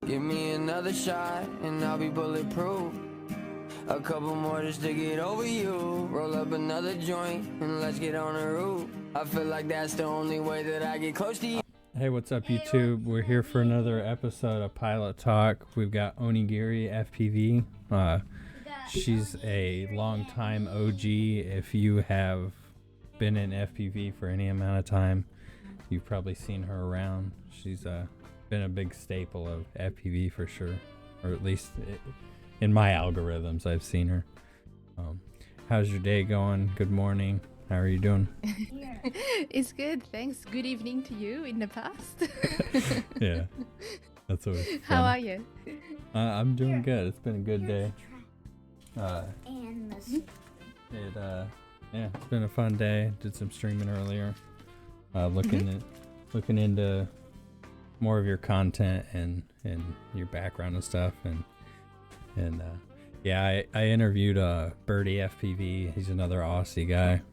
Give me another shot and I'll be bulletproof. A couple more just to get over you. Roll up another joint and let's get on the roof. I feel like that's the only way that I get close to you. Hey, what's up, YouTube? We're here for another episode of Pilot Talk. We've got Onigiri FPV. She's a longtime OG. If you have been in FPV for any amount of time, you've probably seen her around. She's been a big staple of FPV for sure, or at least in my algorithms, I've seen her. How's your day going? Good morning. How are you doing? It's good, thanks. Good evening to you in the past. Yeah, that's always fun. How are you? I'm doing good. It's been a good day. It's been a fun day. Did some streaming earlier. Looking into more of your content and your background and stuff, and I interviewed Birdie FPV. He's another Aussie guy,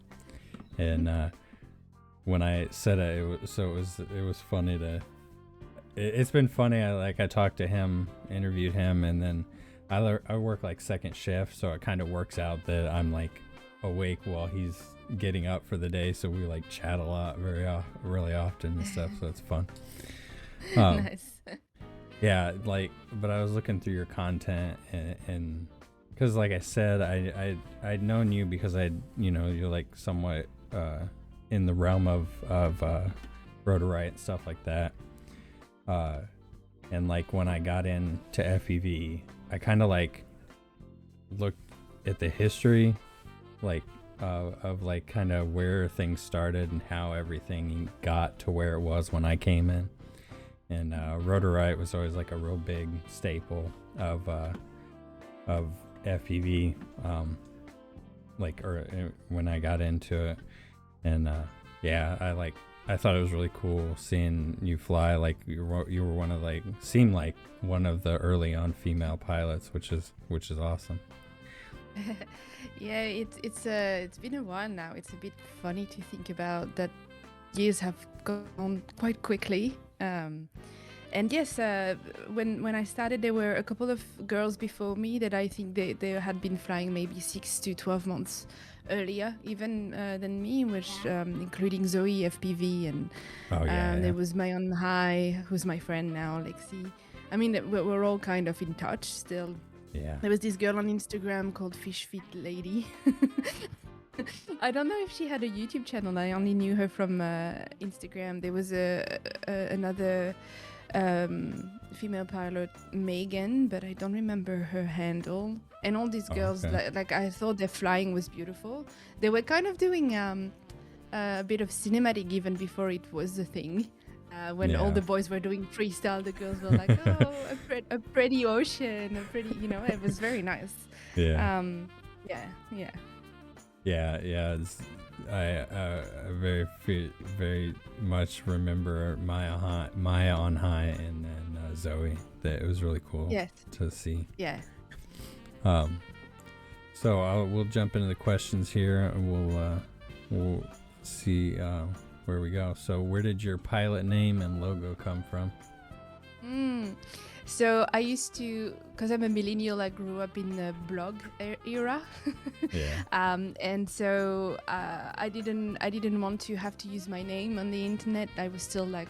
and when I said it was funny to. It's been funny. I talked to him, interviewed him, and then I work like second shift, so it kind of works out that I'm like awake while he's getting up for the day. So we like chat a lot, really often and stuff. So it's fun. Nice. Yeah, but I was looking through your content and because like I said, I'd known you because you're like somewhat in the realm of Rotorite and stuff like that. And like when I got into FPV, I kind of like looked at the history, of like kind of where things started and how everything got to where it was when I came in. And Rotorite was always like a real big staple of FPV, when I got into it. And I thought it was really cool seeing you fly. Like you were one of seemed like one of the early on female pilots, which is awesome. Yeah, it's been a while now. It's a bit funny to think about that. Years have gone quite quickly. And yes, when I started, there were a couple of girls before me that I think they had been flying maybe 6 to 12 months earlier even than me, which including Zoe FPV, and there was Mayon High, who's my friend now, Lexi. I mean, we're all kind of in touch still. Yeah. There was this girl on Instagram called Fish Fit Lady. I don't know if she had a YouTube channel. I only knew her from Instagram. There was another female pilot, Megan, but I don't remember her handle. And all these girls, like I thought their flying was beautiful. They were kind of doing a bit of cinematic even before it was a thing. When all the boys were doing freestyle, the girls were like, "Oh, a pretty ocean, a pretty," it was very nice. Yeah. Yeah. I very much remember Maya on High, and then Zoe. That it was really cool to see. Yeah. So we'll jump into the questions here, and we'll see where we go. So where did your pilot name and logo come from? So I used to, because I'm a millennial, I grew up in the blog era. Yeah. And so I didn't want to have to use my name on the internet. I was still I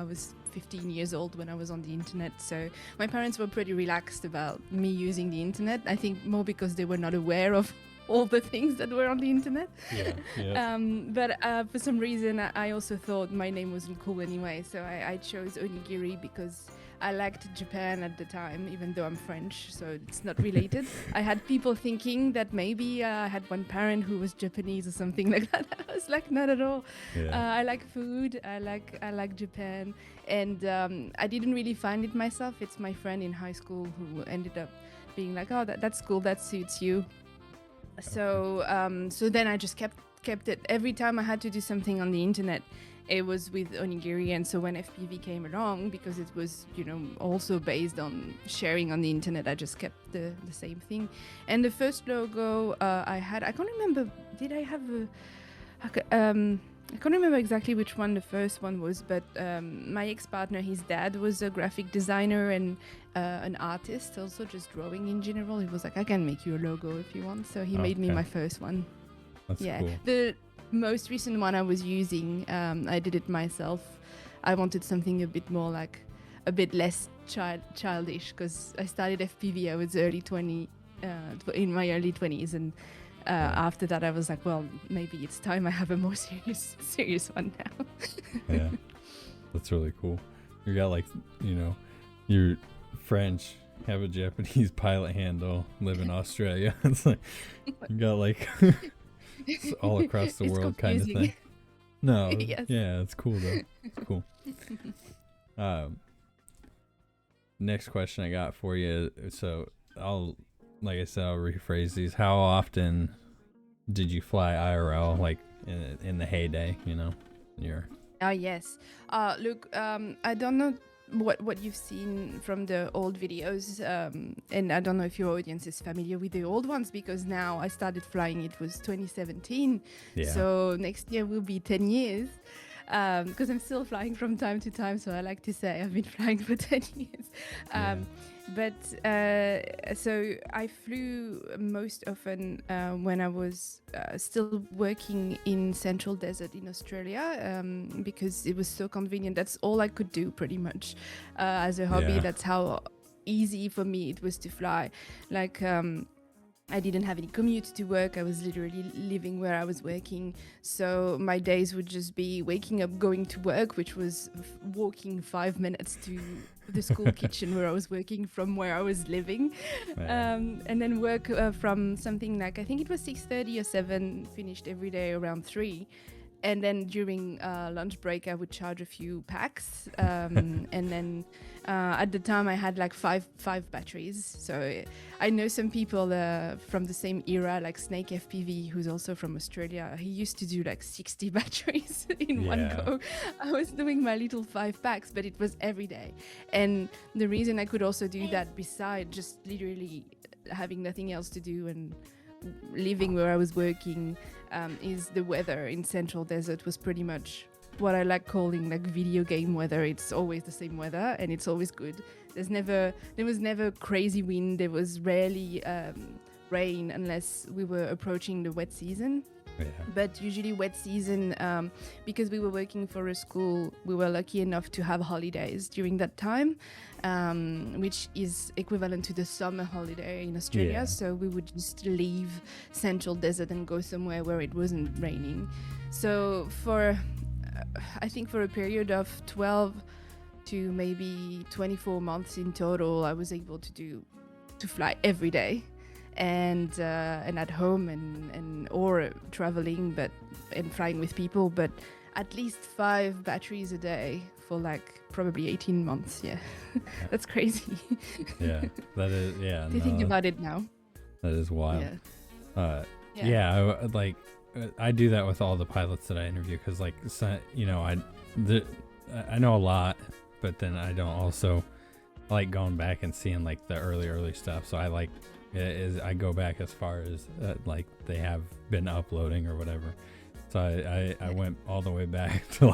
was 15 years old when I was on the internet. So my parents were pretty relaxed about me using the internet. I think more because they were not aware of all the things that were on the internet. But for some reason, I also thought my name wasn't cool anyway. So I chose Onigiri because I liked Japan at the time, even though I'm French, so it's not related. I had people thinking that maybe I had one parent who was Japanese or something like that. I was like, not at all. I like food. I like Japan, and I didn't really find it myself. It's my friend in high school who ended up being like, "Oh, that's cool. That suits you." So then I just kept it. Every time I had to do something on the internet, it was with Onigiri. And so when FPV came along, because it was also based on sharing on the internet, I just kept the same thing. And the first logo I can't remember, did I have I can't remember exactly which one the first one was, but my ex-partner, his dad was a graphic designer and an artist, also just drawing in general. He was like, I can make you a logo if you want. So he made me Okay. my first one. That's Yeah. cool. The most recent one I was using, I did it myself. I wanted something a bit more like, a bit less childish, because I started FPV, I was in my early 20s, and after that I was like, well, maybe it's time I have a more serious one now. Yeah, that's really cool. You got like, you know, you're French, have a Japanese pilot handle, live in Australia. It's like you got like it's all across the It's world kind of confusing. thing. No, Yes. yeah, it's cool though. It's cool. Next question I got for you. So like I said, I'll rephrase these. How often did you fly IRL, like in the heyday? You know, Yes. Look, I don't know what you've seen from the old videos, and I don't know if your audience is familiar with the old ones, because now I started flying, it was 2017. Yeah. So next year will be 10 years. Because I'm still flying from time to time, so I like to say I've been flying for 10 years. But so I flew most often when I was still working in Central Desert in Australia, because it was so convenient. That's all I could do pretty much as a hobby. Yeah. That's how easy for me it was to fly. Like I didn't have any commute to work. I was literally living where I was working. So my days would just be waking up, going to work, which was walking 5 minutes to the school kitchen where I was working from where I was living. And then work from something like, I think it was 6:30 or 7, finished every day around 3. And then during lunch break, I would charge a few packs. And then at the time, I had like five batteries. So I know some people from the same era, like Snake FPV, who's also from Australia. He used to do like 60 batteries in one go. I was doing my little 5 packs, but it was every day. And the reason I could also do that, beside just literally having nothing else to do and living where I was working, is the weather in Central Desert was pretty much what I like calling like video game weather. It's always the same weather and it's always good. There was never crazy wind. There was rarely rain unless we were approaching the wet season. Yeah. But usually wet season, because we were working for a school, we were lucky enough to have holidays during that time, which is equivalent to the summer holiday in Australia. Yeah. So we would just leave Central Desert and go somewhere where it wasn't raining. So I think for a period of 12 to maybe 24 months in total, I was able to fly every day. And at home and or traveling and flying with people, but at least 5 batteries a day for like probably 18 months. Yeah. That's crazy. Yeah, that is. Yeah, to think about it now. That is wild. Yeah. I do that with all the pilots that I interview, because like, you know, I know a lot, but then I don't also like going back and seeing like the early stuff. So I go back as far as like they have been uploading or whatever. So I went all the way back to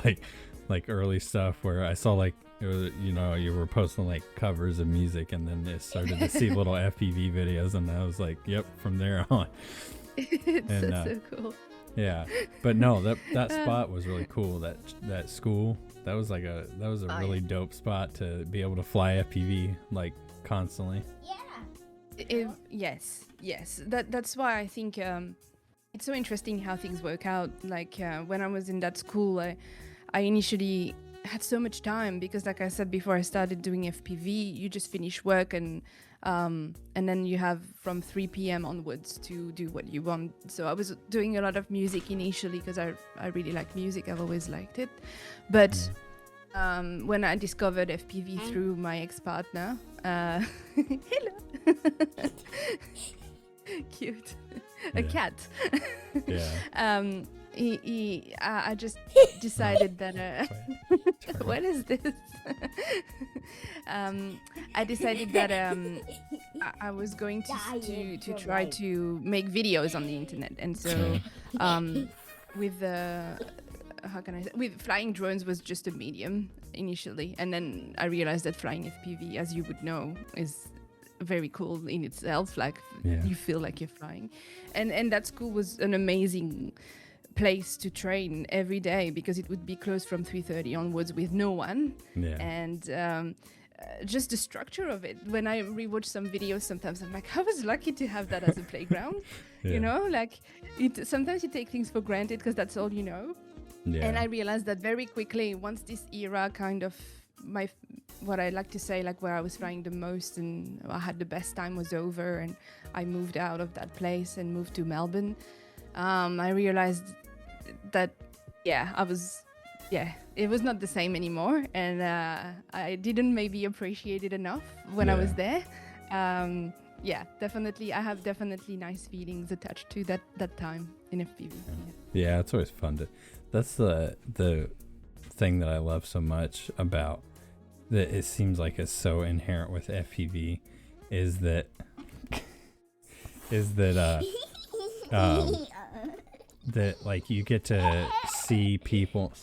like early stuff where I saw like it was, you know, you were posting like covers of music, and then it started to see little FPV videos, and I was like, yep, from there on. It's so cool. Yeah, but no, that spot was really cool. That school, that was a really dope spot to be able to fly FPV like constantly. Yes. That's why I think it's so interesting how things work out. Like when I was in that school, I initially had so much time because, like I said before, I started doing FPV. You just finish work and then you have from 3 p.m. onwards to do what you want. So I was doing a lot of music initially because I really like music. I've always liked it, but. When I discovered FPV through my ex-partner, hello, cute, a cat. Yeah. I just decided that. What is this? I decided that I was going to try to make videos on the internet, and so with how can I say, with flying drones was just a medium initially, and then I realized that flying FPV, as you would know, is very cool in itself. Like you feel like you're flying, and that school was an amazing place to train every day because it would be closed from 3:30 onwards with no one. And just the structure of it. When I rewatch some videos, sometimes I'm like, I was lucky to have that as a playground. You know, like sometimes you take things for granted because that's all you know. And I realized that very quickly once this era kind of what I like to say, like where I was flying the most and I had the best time was over, and I moved out of that place and moved to Melbourne. I realized that it was not the same anymore, and I didn't maybe appreciate it enough when I was there. Definitely I have definitely nice feelings attached to that time in FPV. Yeah, it's always fun to that's the thing that I love so much about that. It seems like it's so inherent with FPV is that that like you get to see people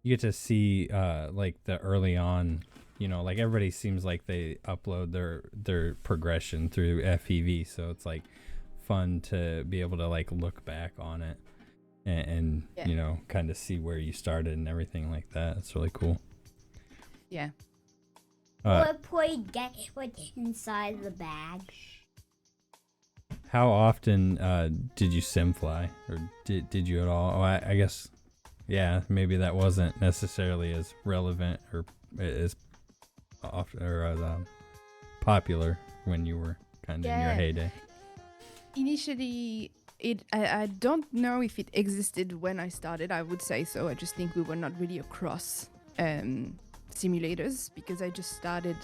you get to see like the early on, you know, like everybody seems like they upload their progression through FPV, so it's like fun to be able to like look back on it and you know, kind of see where you started and everything like that. It's really cool. What boy get what's inside the bag? How often did you sim fly, or did you at all? Oh, I guess, maybe that wasn't necessarily as relevant or as often or as popular when you were kind of in your heyday. Initially, I don't know if it existed when I started. I would say so. I just think we were not really across simulators because I just started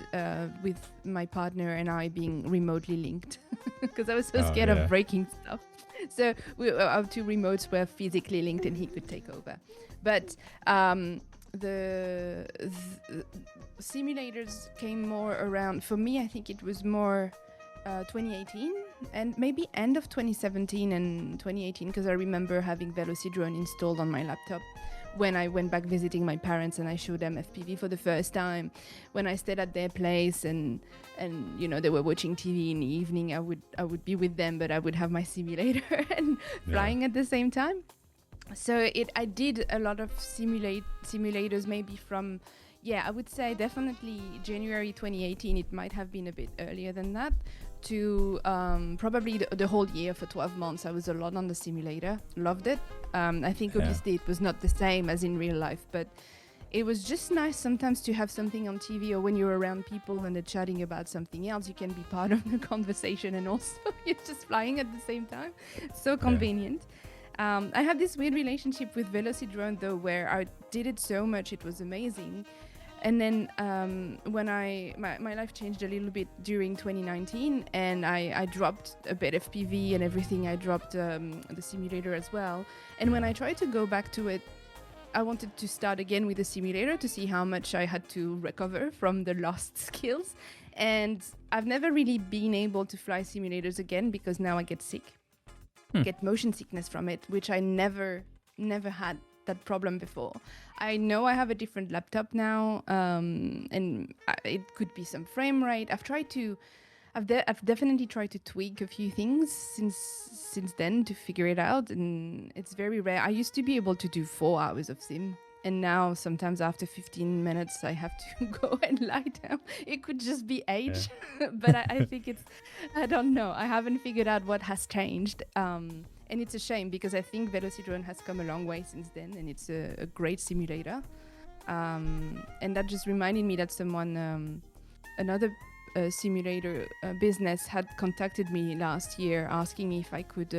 with my partner and I being remotely linked because I was so scared of breaking stuff. So our two remotes were physically linked and he could take over. But the simulators came more around, for me I think it was more 2018 and maybe end of 2017 and 2018, because I remember having Velocidrone installed on my laptop when I went back visiting my parents and I showed them FPV for the first time. When I stayed at their place and you know, they were watching TV in the evening, I would be with them, but I would have my simulator and flying at the same time. So I did a lot of simulators maybe from, I would say definitely January 2018. It might have been a bit earlier than that, to probably the whole year for 12 months. I was a lot on the simulator, loved it. I think obviously it was not the same as in real life, but it was just nice sometimes to have something on TV, or when you're around people and they're chatting about something else, you can be part of the conversation and also you're just flying at the same time. So convenient. I have this weird relationship with Velocidrone though, where I did it so much, it was amazing. And then when my life changed a little bit during 2019 and I dropped a bit of FPV and everything, I dropped the simulator as well. And when I tried to go back to it, I wanted to start again with the simulator to see how much I had to recover from the lost skills. And I've never really been able to fly simulators again because now I get sick, get motion sickness from it, which I never had that problem before. I know I have a different laptop now, and it could be some frame rate. I've definitely tried to tweak a few things since then to figure it out, and it's very rare. I used to be able to do 4 hours of sim, and now sometimes after 15 minutes I have to go and lie down. It could just be age, but I think I don't know. I haven't figured out what has changed. And it's a shame because I think Velocidrone has come a long way since then, and it's a great simulator. And that just reminded me that someone, another simulator business had contacted me last year asking me if I could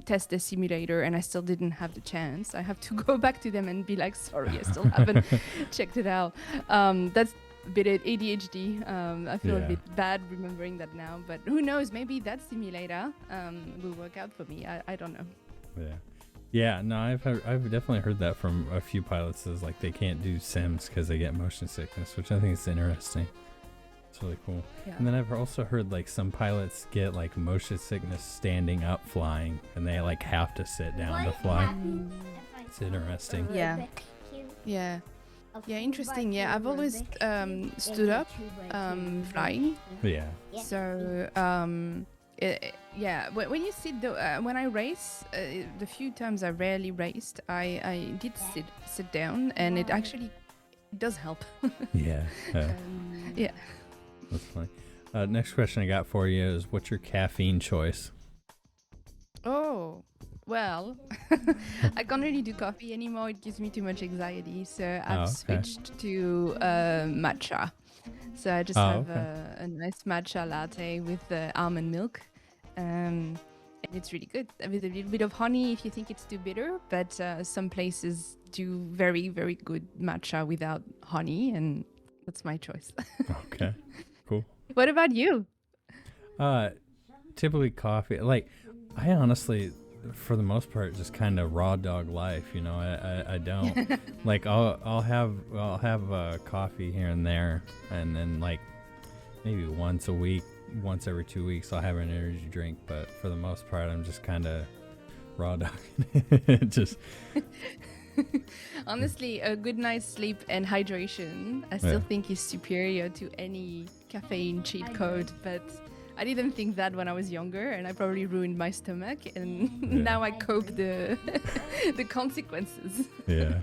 test the simulator, and I still didn't have the chance. I have to go back to them and be like, sorry, I still haven't checked it out. That's a bit of ADHD. I feel a bit bad remembering that now, but who knows, maybe that simulator will work out for me. I don't know. No, I've definitely heard that from a few pilots, is like they can't do sims because they get motion sickness, which I think is interesting. It's really cool. Yeah. And then I've also heard like some pilots get like motion sickness standing up flying, and they like have to sit down to fly. It's interesting. Yeah. Yeah. Yeah, interesting. Yeah, I've always stood up flying. Yeah. So yeah, when you sit when I race, the few times I rarely raced, I did sit down, and it actually does help. Yeah. Yeah. That's funny. Next question I got for you is, what's your caffeine choice? Oh, well, I can't really do coffee anymore. It gives me too much anxiety. So I've switched to matcha. So I just have a nice matcha latte with almond milk. And it's really good with a little bit of honey if you think it's too bitter. But some places do very, very good matcha without honey. And that's my choice. Okay, cool. What about you? Typically coffee. Like, I honestly, for the most part, just kind of raw dog life. You know, I don't like. I'll have coffee here and there, and then like maybe once a week, once every 2 weeks, I'll have an energy drink. But for the most part, I'm just kind of raw dog. Just honestly, a good night's sleep and hydration, I still think is superior to any caffeine cheat code. But I didn't think that when I was younger, and I probably ruined my stomach, and now I cope the consequences. Yeah.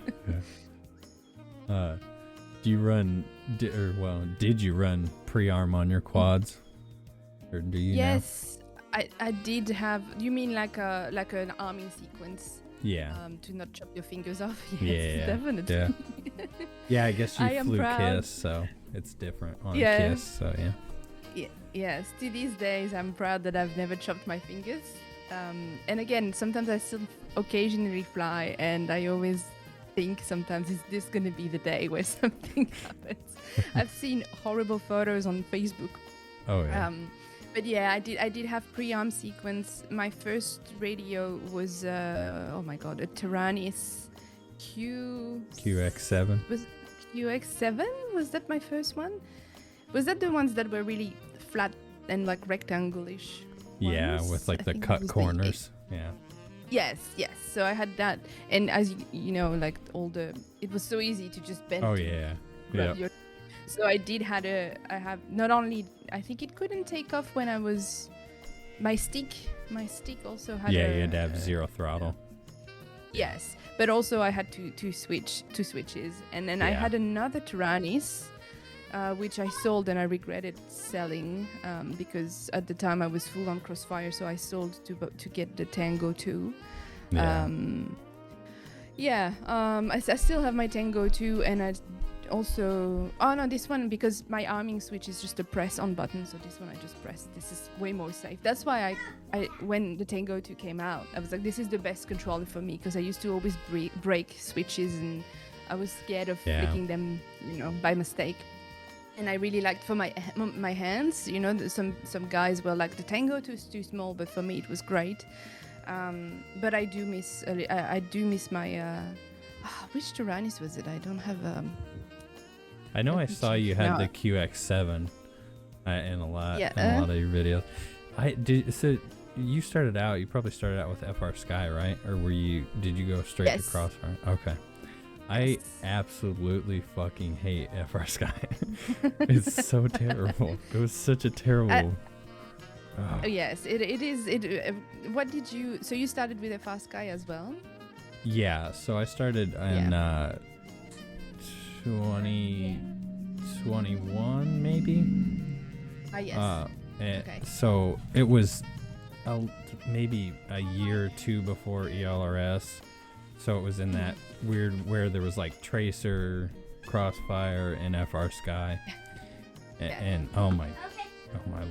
Do you run, did you run pre-arm on your quads? Or do you Yes, I did have, you mean like an arming sequence? Yeah. To not chop your fingers off? Yes, yeah, definitely. Yeah. Yeah, I guess you flew proud. KISS, so it's different on Yeah. KISS, so yeah. Yes, to these days, I'm proud that I've never chopped my fingers. And again, sometimes I still occasionally fly, and I always think sometimes, is this going to be the day where something happens? I've seen horrible photos on Facebook. Oh, yeah. But yeah, I did have pre-arm sequence. My first radio was, oh my God, a Taranis QX7. Was QX7? Was that my first one? Was that the ones that were really flat and like rectangle-ish Yeah, ones? with like I the think it cut was the corners. Yeah. Yes. So I had that, and as you know, like it was so easy to just bend. Oh, to yeah. grab Yeah. So I have not only, I think it couldn't take off when I was, my stick also had Yeah, you had to have zero throttle. Yes, but also I had two switches, and then I Yeah. had another Taranis, which I sold, and I regretted selling because at the time I was full on Crossfire, so I sold to get the Tango 2. Yeah. I still have my Tango 2, and I also, this one, because my arming switch is just a press on button, so this one I just press. This is way more safe. That's why I when the Tango 2 came out, I was like, this is the best controller for me, because I used to always break switches, and I was scared of flicking them, by mistake. And I really liked for my hands, some guys were like, the Tango 2 is too small, but for me it was great. But I do miss my which Taranis was it? I don't have I know I saw you had the QX7 in a lot of your videos. So you probably started out with FR Sky, right? Or did you go straight to Crossfire? Okay. I absolutely fucking hate FR Sky. It's so terrible. It was such a terrible. Oh, yes, it is. What did you? So you started with FR Sky as well? Yeah. So I started in 2021, maybe. Yes. Okay. So it was maybe a year or two before ELRS. So it was in that weird where there was like Tracer, Crossfire, and FR Sky. And oh my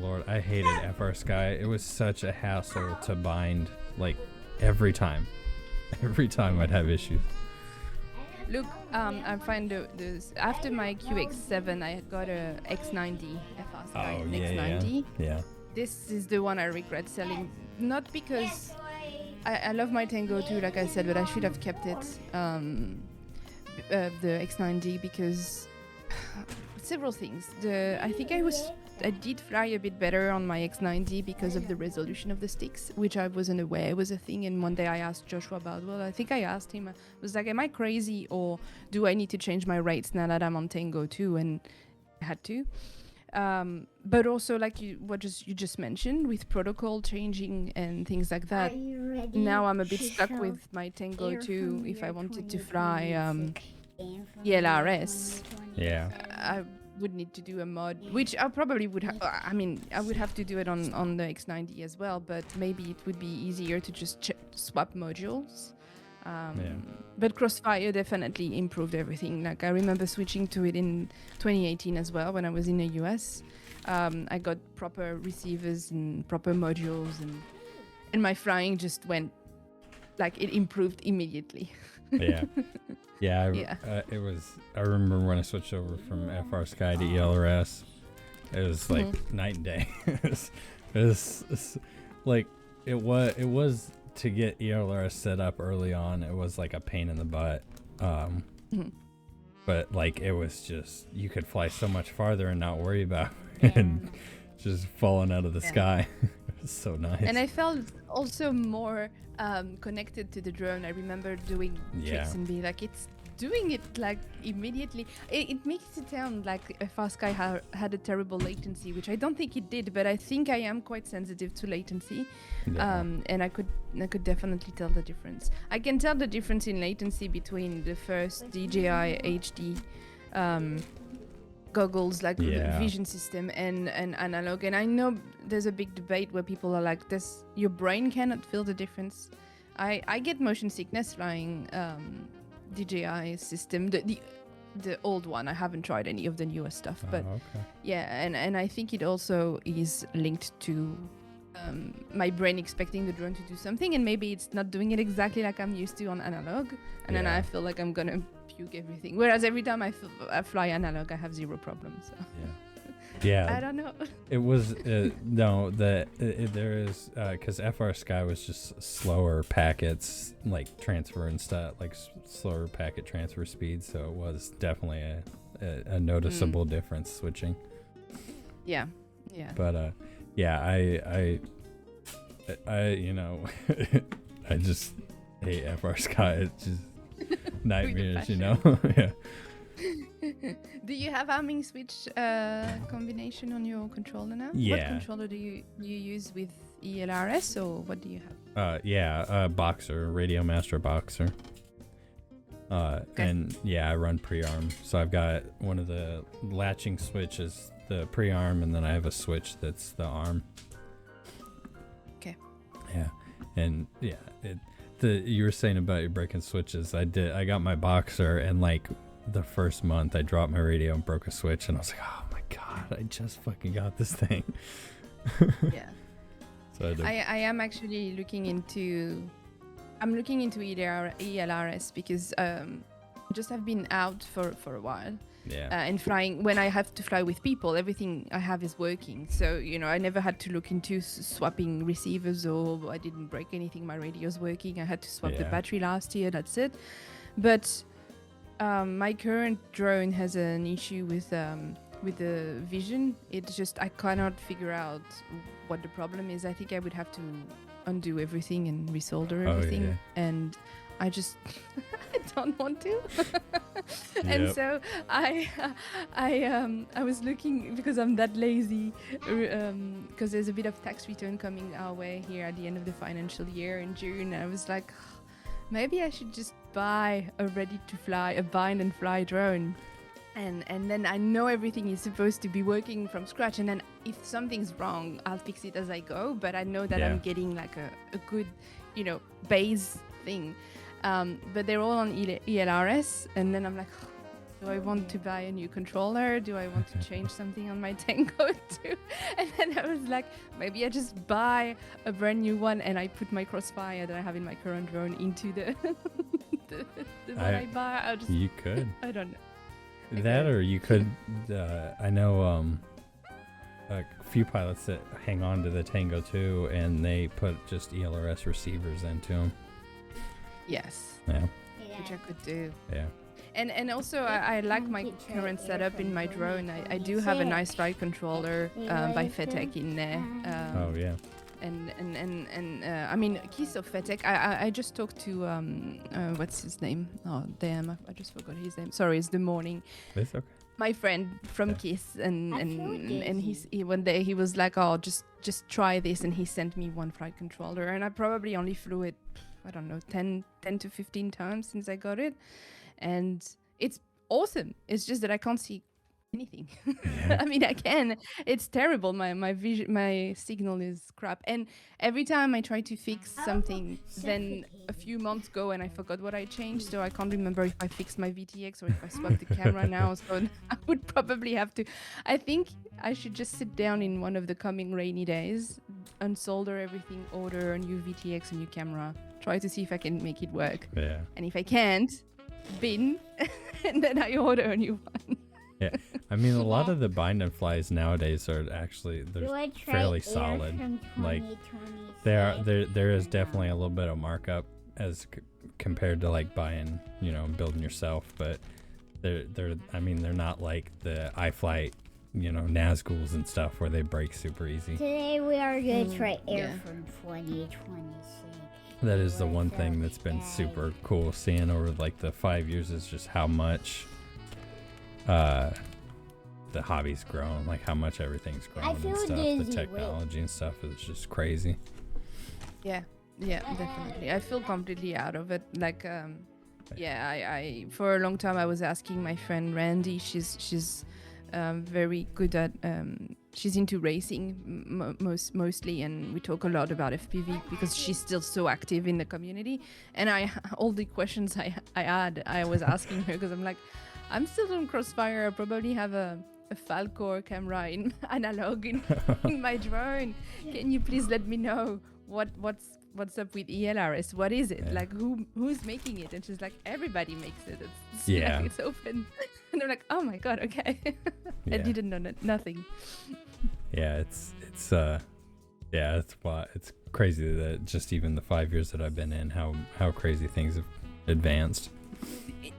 Lord, I hated FR Sky. It was such a hassle to bind, like every time. Every time I'd have issues. Look, I find this after my QX7, I got a X90 FR Sky X90. Yeah. This is the one I regret selling, not because I love my Tango 2, like I said, but I should have kept it, the X90, because several things. I think I did fly a bit better on my X90 because of the resolution of the sticks, which I wasn't aware was a thing. And one day I asked Joshua Bardwell, I think I asked him, I was like, am I crazy or do I need to change my rates now that I'm on Tango 2? And I had to. But also like you just mentioned with protocol changing and things like that. Are you ready? Now I'm a bit to stuck show with my Tango here 2 from if I your wanted to fly 2026 and from ELRS. your Yeah. 2027? I would need to do a mod, which I probably would have. I mean, I would have to do it on the X90 as well, but maybe it would be easier to just swap modules. But Crossfire definitely improved everything. Like I remember switching to it in 2018 as well when I was in the US. I got proper receivers and proper modules, and my flying just went like it improved immediately. Yeah. Yeah, Yeah. It was. I remember when I switched over from FR Sky to ELRS. It was like night and day. it was like it was to get ELRS set up early on. It was like a pain in the butt. But like it was just you could fly so much farther and not worry about and just falling out of the sky. It was so nice. And I felt also more connected to the drone. I remember doing tricks and being like, it's doing it like immediately. It makes it sound like FastSky had a terrible latency, which I don't think it did, but I think I am quite sensitive to latency. Yeah. And I could definitely tell the difference. I can tell the difference in latency between the first DJI HD goggles, like vision system and analog. And I know there's a big debate where people are like, your brain cannot feel the difference. I get motion sickness flying DJI system, the old one. I haven't tried any of the newer stuff, but and I think it also is linked to my brain expecting the drone to do something, and maybe it's not doing it exactly like I'm used to on analog, and then I feel like I'm gonna puke everything. Whereas every time I fly analog, I have zero problems. So. Yeah. I don't know. It was no that there is because FR Sky was just slower packets like transfer and stuff, like slower packet transfer speed. So it was definitely a noticeable difference switching. Yeah. But I you know I just hate FR Sky. It's just nightmares, you know. Yeah. Do you have arming switch combination on your controller now? Yeah. What controller do you use with ELRS, or what do you have? Boxer, Radio Master Boxer. And I run pre-arm. So I've got one of the latching switches, the pre-arm, and then I have a switch that's the arm. Okay. Yeah. And you were saying about your breaking switches. I got my Boxer, and like the first month I dropped my radio and broke a switch, and I was like, oh my god, I just fucking got this thing. Yeah. So I am actually looking into ELRS because just have been out for a while. And flying, when I have to fly with people, everything I have is working. So, I never had to look into swapping receivers, or I didn't break anything. My radio's working. I had to swap the battery last year. That's it. But my current drone has an issue with the vision. It's just I cannot figure out what the problem is. I think I would have to undo everything and resolder everything, and I just I don't want to. And so I was looking, because I'm that lazy, because there's a bit of tax return coming our way here at the end of the financial year in June. I was like, maybe I should just buy a bind and fly drone. And then I know everything is supposed to be working from scratch. And then if something's wrong, I'll fix it as I go. But I know that I'm getting like a good, base thing. But they're all on ELRS. And then I'm like, do I want to buy a new controller? Do I want to change something on my Tango too? And then I was like, maybe I just buy a brand new one and I put my Crossfire that I have in my current drone into the one I buy. You could. I don't know. That, or you could, I know a few pilots that hang on to the Tango 2 and they put just ELRS receivers into them. Yes. Yeah. Which I could do. Yeah. And also I like my current setup in my drone. I do have a nice flight controller by FETEC in there. Oh yeah. And I mean, Keith of FETEC. I just talked to what's his name? Oh damn, I just forgot his name. Sorry, it's the morning. It's okay. My friend from Kiss, and he one day he was like, oh, just try this, and he sent me one flight controller, and I probably only flew it, I don't know, 10 to 15 times since I got it, and it's awesome. It's just that I can't see anything. I mean, I can. It's terrible. My vision, my signal is crap. And every time I try to fix something, then a few months go and I forgot what I changed, so I can't remember if I fixed my VTX or if I swapped the camera now. So I would probably have to. I think I should just sit down in one of the coming rainy days, unsolder everything, order a new VTX, a new camera, try to see if I can make it work. Yeah. And if I can't, bin, and then I order a new one. Yeah, I mean, a lot of the bind and flies nowadays are actually they're fairly solid. Like there is definitely a little bit of markup as compared to like buying, you know, and building yourself, but they're I mean, they're not like the iFlight, you know, Nazguls and stuff where they break super easy. Today we are going to try Air from 2026. That is the one thing that's been super cool seeing over like the 5 years is just how much the hobby's grown, like how much everything's grown and stuff. The technology and stuff is just crazy. Yeah, definitely. I feel completely out of it. Like, I for a long time I was asking my friend Randy. She's very good at. She's into racing mostly, and we talk a lot about FPV because she's still so active in the community. And all the questions I had, I was asking her because I'm like, I'm still on Crossfire. I probably have a Falcor camera in analog in my drone. Can you please let me know what's up with ELRS? What is it? Like who's making it? And she's like, everybody makes it. Like, it's open. And I'm like, oh my god, okay. I didn't know nothing. Yeah, it's why it's crazy that just even the 5 years that I've been in, how crazy things have advanced.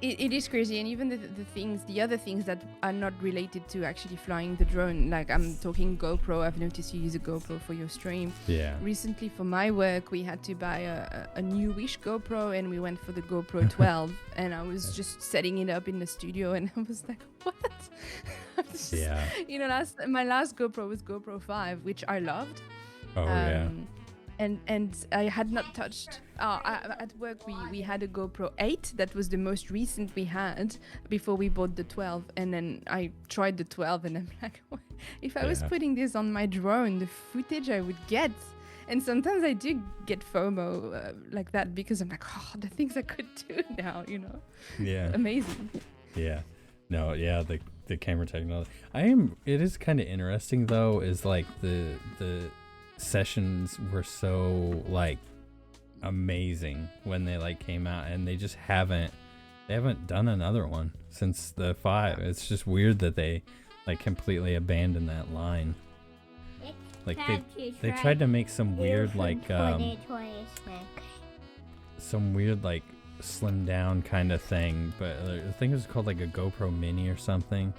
It is crazy, and even the other things that are not related to actually flying the drone, like I'm talking GoPro. I've noticed you use a GoPro for your stream. Yeah. Recently for my work, we had to buy a newish GoPro, and we went for the GoPro 12, and I was just setting it up in the studio, and I was like, what? Yeah. You know, my last GoPro was GoPro 5, which I loved. Oh, yeah. And I had not touched. At work, we had a GoPro 8. That was the most recent we had before we bought the 12. And then I tried the 12, and I'm like, if I was putting this on my drone, the footage I would get. And sometimes I do get FOMO like that because I'm like, oh, the things I could do now, you know? Yeah. Amazing. Yeah. No, yeah, the camera technology. It is kind of interesting though, is like the sessions were so like amazing when they like came out, and they haven't done another one since the 5. It's just weird that they like completely abandoned that line. Like they tried to make some weird like some weird like slim down kind of thing, but I think it was called like a GoPro Mini or something,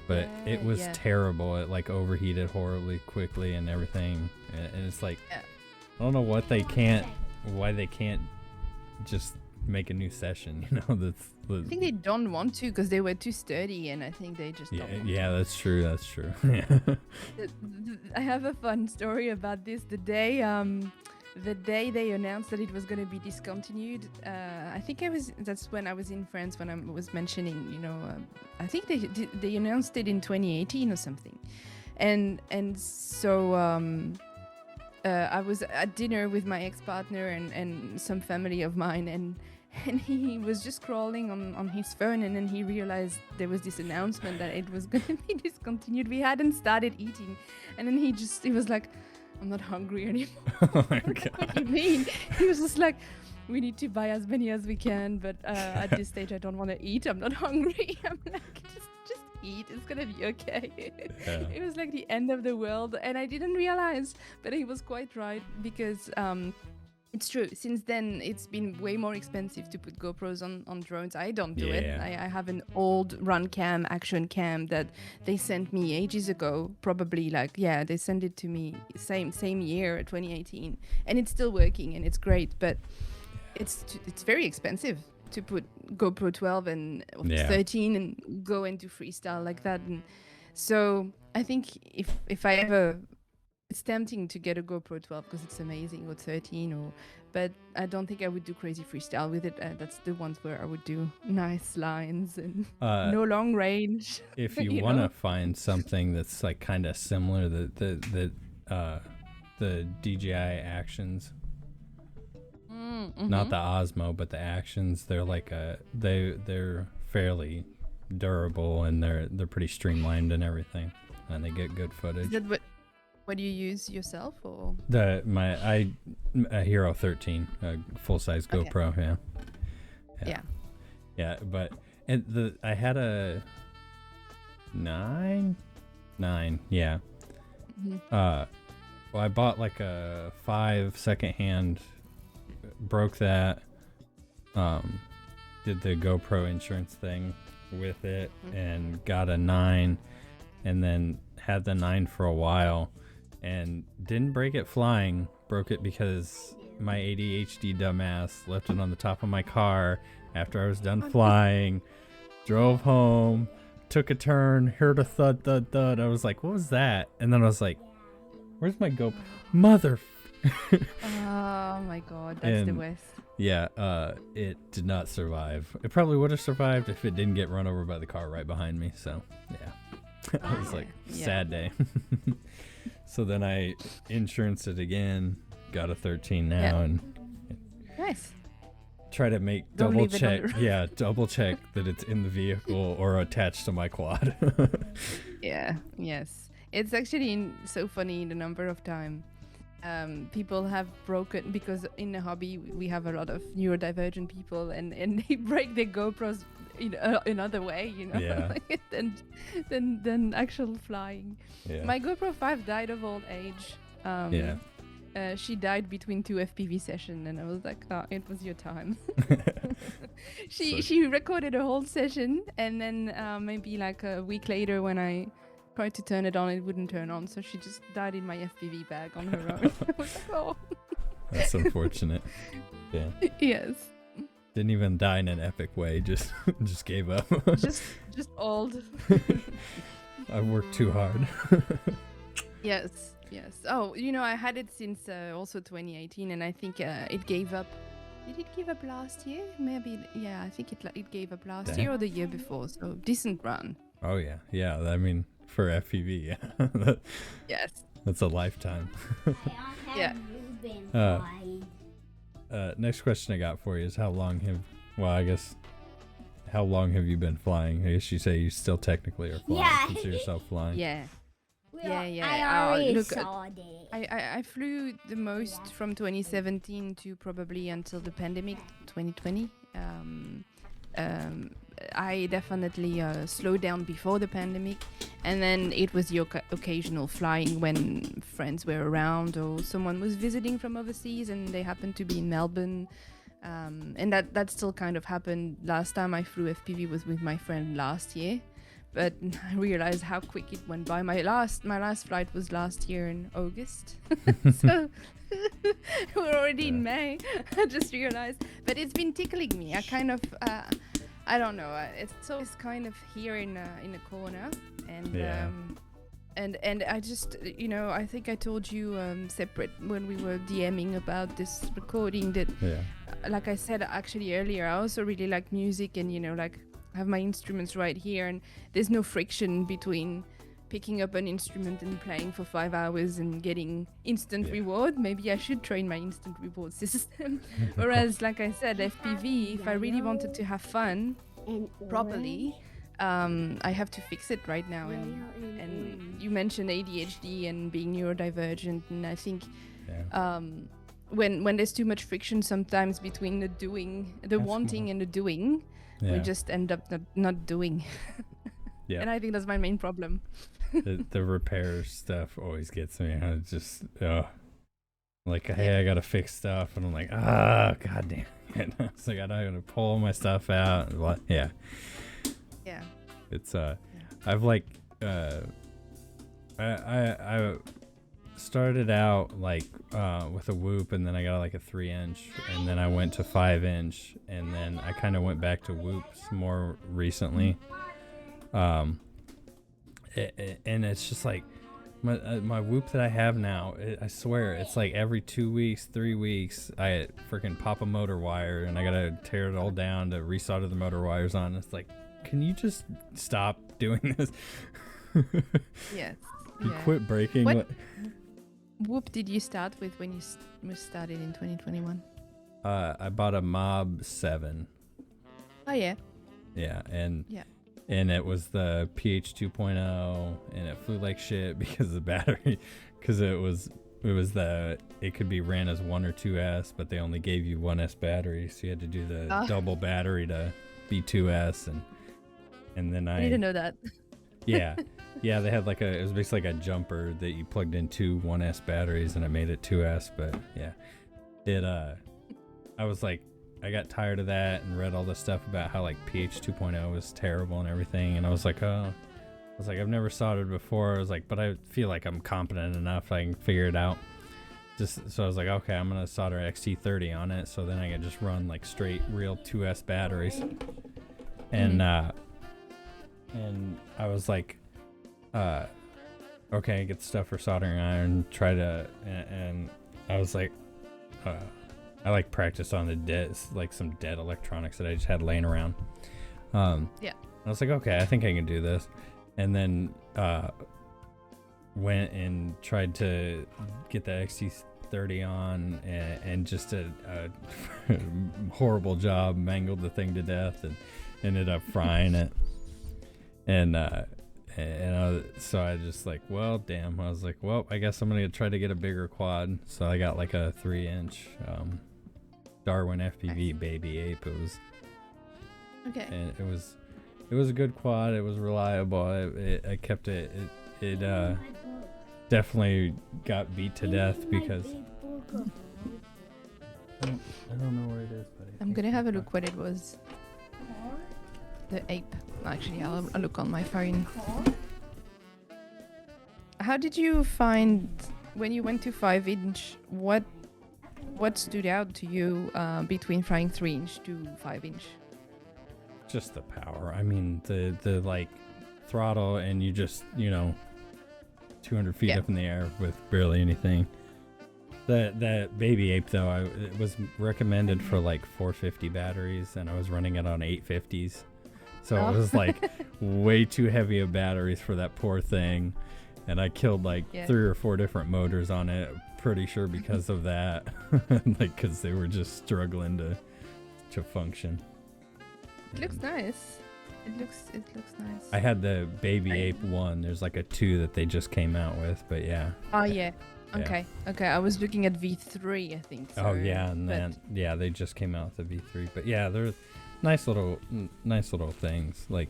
but it was terrible. It like overheated horribly quickly and everything, and it's like I don't know why they can't just make a new session, you know? I think they don't want to because they were too sturdy, and I think they just don't want to. That's true. I have a fun story about this. The day they announced that it was going to be discontinued, I think that's when I was in France, when I was mentioning, you know, I think they announced it in 2018 or something. And so I was at dinner with my ex-partner and some family of mine, and he was just scrolling on his phone, and then he realized there was this announcement that it was going to be discontinued. We hadn't started eating, and then he was like, I'm not hungry anymore. Oh my God. What do you mean? He was just like, we need to buy as many as we can, but at this stage I don't want to eat. I'm not hungry. I'm like, just eat. It's gonna be okay. It was like the end of the world, and I didn't realize, but he was quite right, because It's true. Since then, it's been way more expensive to put GoPros on drones. I don't do it. Yeah. I have an old run cam, action cam that they sent me ages ago. Probably they sent it to me same year, 2018, and it's still working and it's great. But it's very expensive to put GoPro 12 and 13 and go into freestyle like that. And so I think if I ever, it's tempting to get a GoPro 12 because it's amazing, or 13, but I don't think I would do crazy freestyle with it. That's the ones where I would do nice lines and no long range. If you want to find something that's like kind of similar, the DJI Actions, not the Osmo, but the Actions, they're like they're fairly durable, and they're pretty streamlined and everything, and they get good footage. Is that what do you use yourself, or? A Hero 13, a full-size GoPro, yeah. But I had a 9, yeah. Well, I bought like a 5 secondhand, broke that, did the GoPro insurance thing with it, and got a 9, and then had the 9 for a while. And didn't break it flying, broke it because my ADHD dumbass left it on the top of my car after I was done flying, drove home, took a turn, heard a thud, thud, thud. I was like, what was that? And then I was like, where's my GoPro? Mother. Oh my God, that's the worst. Yeah, it did not survive. It probably would have survived if it didn't get run over by the car right behind me. So, yeah. I was like, sad day. So then I insuranced it again, got a 13 now, and nice. Try to make double check that it's in the vehicle or attached to my quad. Yes. It's actually so funny the number of time people have broken, because in the hobby we have a lot of neurodivergent people, and they break their GoPros in another way, than actual flying. My GoPro 5 died of old age. She died between 2 FPV sessions, and I was like, oh, it was your time. She recorded a whole session, and then maybe like a week later when I tried to turn it on, it wouldn't turn on, so she just died in my FPV bag on her own. I was like, oh. That's unfortunate. Yeah. Yes. Didn't even die in an epic way, just gave up. just old. I worked too hard. Yes. Oh, I had it since also 2018, and I think it gave up. Did it give up last year? Maybe, I think it gave up last year or the year before, so decent run. Oh, yeah. I mean, for FPV, yeah. Yes. That's a lifetime. Yeah. Next question I got for you is how long have you been flying? I guess you say you still technically are flying. Yeah. Consider yourself flying. Yeah. I already saw it. I flew the most from 2017 to probably until the pandemic, 2020. I definitely slowed down before the pandemic, and then it was the occasional flying when friends were around or someone was visiting from overseas and they happened to be in Melbourne, and that still kind of happened. Last time I flew FPV was with my friend last year, but I realized how quick it went by. My last flight was last year in August, so we're already in May. I just realized, but it's been tickling me. I kind of I don't know. It's always kind of here in a corner, and I just I think I told you separate when we were DMing about this recording that, like I said actually earlier, I also really like music, and like I have my instruments right here, and there's no friction between picking up an instrument and playing for 5 hours and getting instant reward. Maybe I should train my instant reward system. Whereas, like I said, FPV, if I really wanted to have fun properly, I have to fix it right now. And you mentioned ADHD and being neurodivergent, and I think when there's too much friction sometimes between the wanting and the doing, we just end up not doing. And I think that's my main problem. The repair stuff always gets me. I just Like, hey, I gotta fix stuff, and I'm like, god damn it. It's like I gotta pull my stuff out. And what? Yeah. Yeah. It's I've like I started out like with a whoop, and then I got like a 3-inch, and then I went to 5-inch, and then I kind of went back to whoops more recently. And it's just like my whoop that I have now, I swear it's like every 2 weeks, 3 weeks, I freaking pop a motor wire, and I gotta tear it all down to resolder the motor wires on. It's like, can you just stop doing this? Yes. You Yeah. quit breaking. What whoop did you start with when you started in 2021? I bought a Mob 7. Oh yeah. Yeah, and Yeah. and it was the PH 2.0, and it flew like shit because of the battery, because it could be ran as 1 or 2S, but they only gave you 1S battery, so you had to do the double battery to be 2S, and then I didn't know that. yeah, they had like it was basically like a jumper that you plugged in 2 1S batteries, and it made it 2S. But yeah, I was like, I got tired of that and read all this stuff about how like PH 2.0 was terrible and everything, and I was like, I've never soldered before. I was like, but I feel like I'm competent enough, I can figure it out. So I was like, okay, I'm gonna solder XT30 on it, so then I can just run like straight real 2S batteries. And and I was like, okay, get the stuff for soldering iron, and I was like, I like practice on some dead electronics that I just had laying around. Yeah. I was like, okay, I think I can do this. And then went and tried to get the XT30 on, and just a horrible job, mangled the thing to death, and ended up frying it. So I just like, well, damn. I was like, well, I guess I'm gonna try to get a bigger quad. So I got like a 3-inch Darwin FPV baby ape. It was Okay. and it was a good quad. It was reliable. I kept it. It definitely got beat to death because I don't know where it is, buddy. I'm gonna have a look what it was. The ape. Actually, I'll look on my phone. How did you find when you went to 5-inch? What stood out to you between flying 3-inch to 5-inch? Just the power. I mean, the like throttle, and you just 200 feet up in the air with barely anything. That baby ape though, it was recommended for like 450 batteries, and I was running it on 850s. So it was like way too heavy of batteries for that poor thing. And I killed like 3 or 4 different motors on it, pretty sure because of that. Like, because they were just struggling to function. It looks nice. It looks nice. I had the baby ape 1. There's like a 2 that they just came out with, but yeah. Oh yeah. Okay. I was looking at V3, I think. So, oh yeah, and then they just came out with the V3. But yeah, they're nice little things, like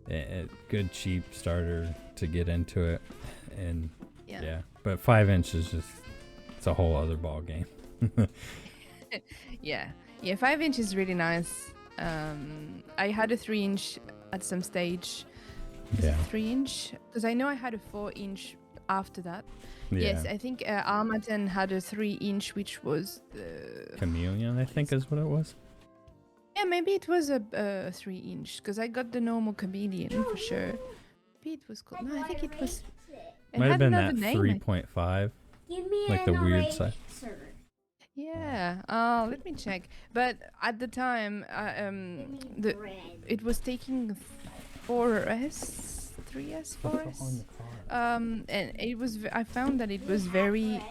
a good cheap starter to get into it. And yeah, but 5-inch is just, it's a whole other ball game. yeah 5-inch is really nice. I had a 3-inch at some stage. 3-inch, because I know I had a 4-inch after that. Yes, I think Armaten had a 3-inch, which was the Chameleon, I think is what it was. Yeah, maybe it was a 3-inch, because I got the normal Chameleon for sure. Maybe it was called. No, I think it was. It might have been that name, 3.5, like the weird side. Yeah. Let me check. But at the time, it was taking 4S, 3S, 4S. And it was. I found that it was very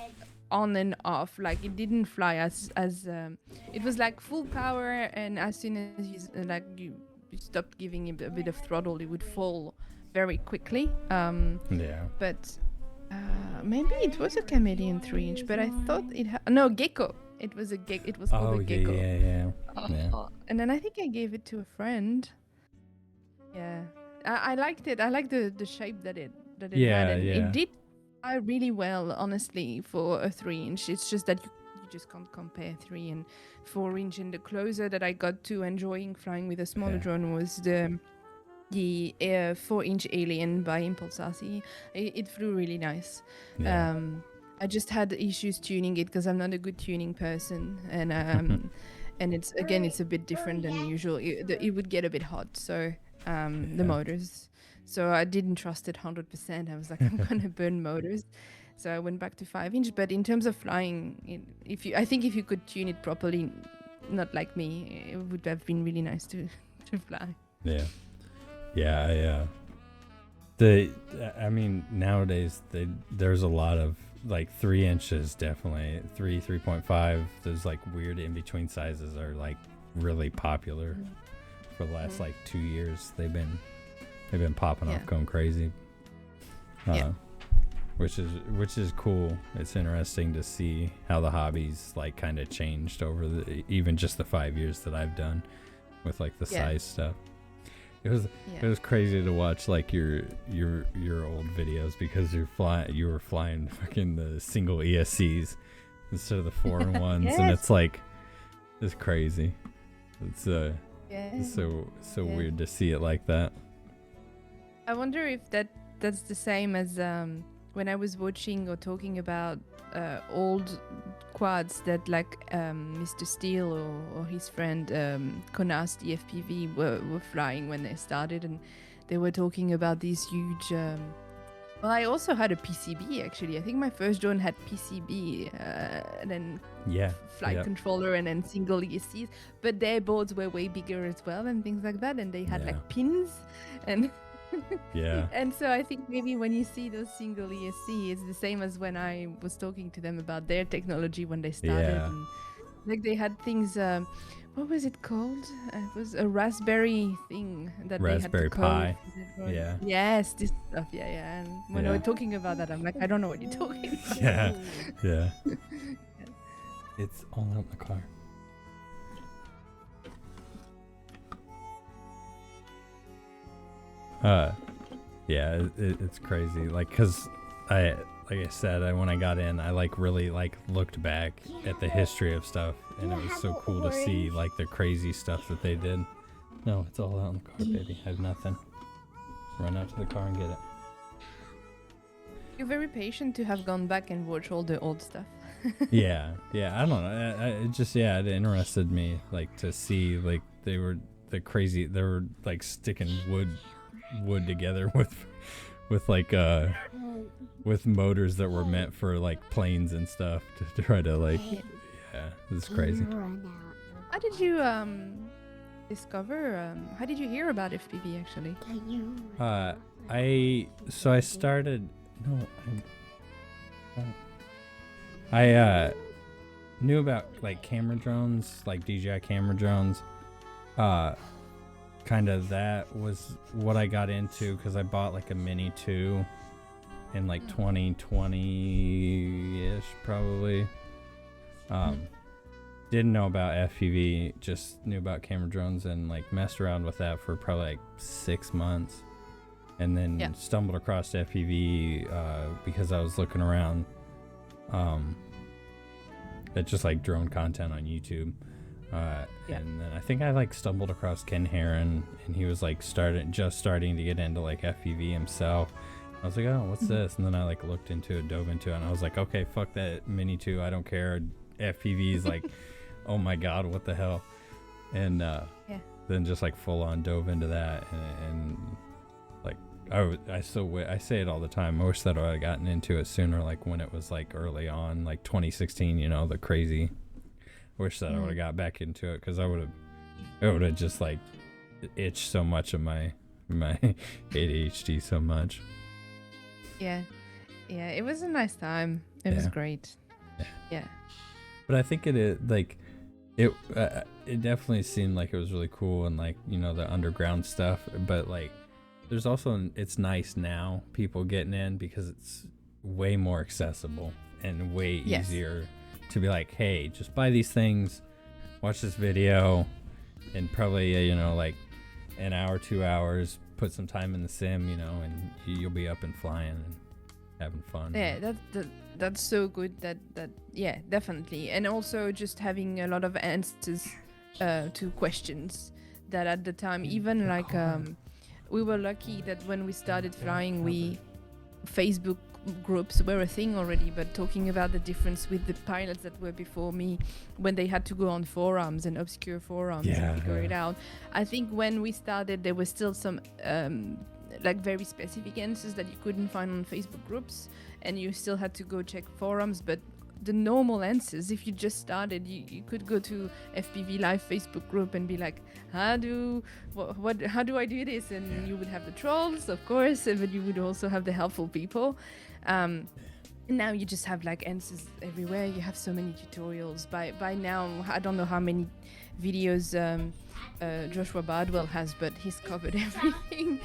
on and off. Like it didn't fly as it was like full power, and as soon as you stopped giving it a bit of throttle, it would fall very quickly. But maybe it was a Chameleon 3-inch, but I thought it no Gecko. It was a Gecko. It was called a Gecko. Yeah. And then I think I gave it to a friend. Yeah, I liked it. I liked the shape that it had. And it did I really well, honestly, for a 3-inch. It's just that you just can't compare 3 and 4-inch. And the closer that I got to enjoying flying with a smaller Yeah. drone was the 4-inch Alien by Impulse RC. It flew really nice. Yeah. I just had issues tuning it because I'm not a good tuning person, and and it's a bit different than usual. It would get a bit hot, so the motors. So I didn't trust it 100%. I was like, I'm gonna burn motors. So I went back to 5-inch. But in terms of flying, I think if you could tune it properly, not like me, it would have been really nice to fly. Yeah. Yeah. I mean, nowadays there's a lot of like 3 inches, definitely 3.5. Those like weird in between sizes are like really popular for the last like 2 years. They've been popping off, going crazy. Which is cool. It's interesting to see how the hobby's like kind of changed over even just the 5 years that I've done with like the size stuff. It was crazy to watch like your old videos because you were flying fucking the single ESCs instead of the 4-in-1s, and it's like it's crazy. It's it's so weird to see it like that. I wonder if that's the same as when I was watching or talking about old quads that like Mr. Steele or his friend Konas, the FPV, were flying when they started, and they were talking about these huge... well, I also had a PCB, actually. I think my first drone had PCB, and then flight controller, and then single ESCs. But their boards were way bigger as well and things like that, and they had like pins and... And so I think maybe when you see those single ESC, it's the same as when I was talking to them about their technology when they started. And, like they had things, what was it called? It was a Raspberry thing that Raspberry they had Pi. to code. Yes, this stuff. And when they were talking about that, I'm like, I don't know what you're talking about. It's all out in the car. It's crazy. Like, cause like I said, when I got in, I like really like looked back at the history of stuff, and it was so cool to see like the crazy stuff that they did. No, it's all out in the car, baby. I have nothing. Run out to the car and get it. You're very patient to have gone back and watch all the old stuff. yeah. I don't know. It interested me like to see like they were like sticking wood together with like with motors that were meant for like planes and stuff to try to like it's crazy. How did you discover how did you hear about FPV actually? I started I knew about like camera drones, like DJI camera drones. Kind of that was what I got into because I bought like a Mini 2 in like 2020-ish probably. Didn't know about FPV, just knew about camera drones and like messed around with that for probably like 6 months, and then stumbled across FPV because I was looking around at just like drone content on YouTube. And then I think I like stumbled across Ken Heron, and he was like starting to get into like FPV himself. I was like, oh, what's this? And then I like dove into it, and I was like, okay, fuck that Mini 2, I don't care. FPV is like, oh my god, what the hell? And then just like full on dove into that, and like I say it all the time. I wish that I had gotten into it sooner, like when it was like early on, like 2016. The crazy. Wish that I would have got back into it because it would have just like itched so much of my ADHD so much. Yeah, it was a nice time. It was great. Yeah. But I think it is like it definitely seemed like it was really cool, and like the underground stuff. But like there's also it's nice now people getting in because it's way more accessible and way easier. To be like, hey, just buy these things, watch this video, and probably like an hour, 2 hours, put some time in the sim, and you'll be up and flying and having fun. Yeah, that's so good. That yeah, definitely. And also just having a lot of answers to questions that at the time, even like we were lucky that when we started flying, Facebook groups were a thing already, but talking about the difference with the pilots that were before me when they had to go on forums and obscure forums and figure it out. I think when we started, there was still some like very specific answers that you couldn't find on Facebook groups, and you still had to go check forums. But the normal answers, if you just started, you could go to FPV Live Facebook group and be like, how do I do this? And you would have the trolls, of course, but you would also have the helpful people. And now you just have like answers everywhere. You have so many tutorials. By now, I don't know how many videos Joshua Bardwell has, but he's covered everything.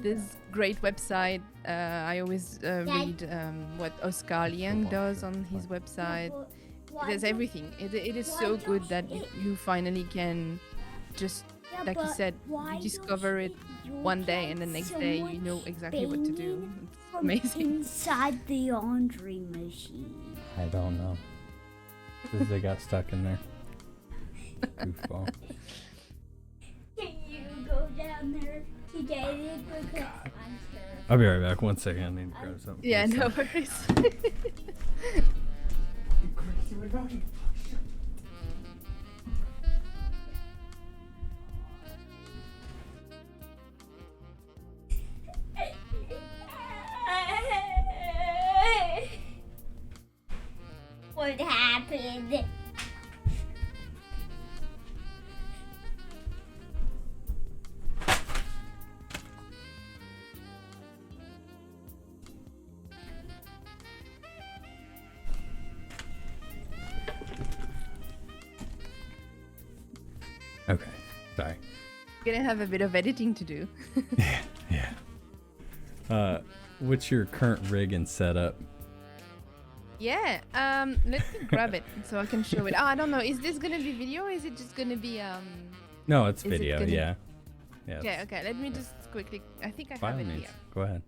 There's great website. I always read what Oscar Liang does on his website. There's everything. It is so good that you finally can just, like you said, you discover it one day, and the next day you know exactly what to do. It's amazing. Inside the laundry machine. I don't know. Because they got stuck in there. Goofball. Can you go down there to get it? Because I'm sure. I'll be right back. 1 second. I need to grab something. Yeah, no worries. What happened? Okay. Sorry. Gonna have a bit of editing to do. Yeah. What's your current rig and setup? Yeah, let me grab it so I can show it. Oh, I don't know. Is this gonna be video or is it just gonna be No, it's is it video. gonna- Yeah. Yeah, okay. Let me just quickly. I think I By have all it means. here. Go ahead.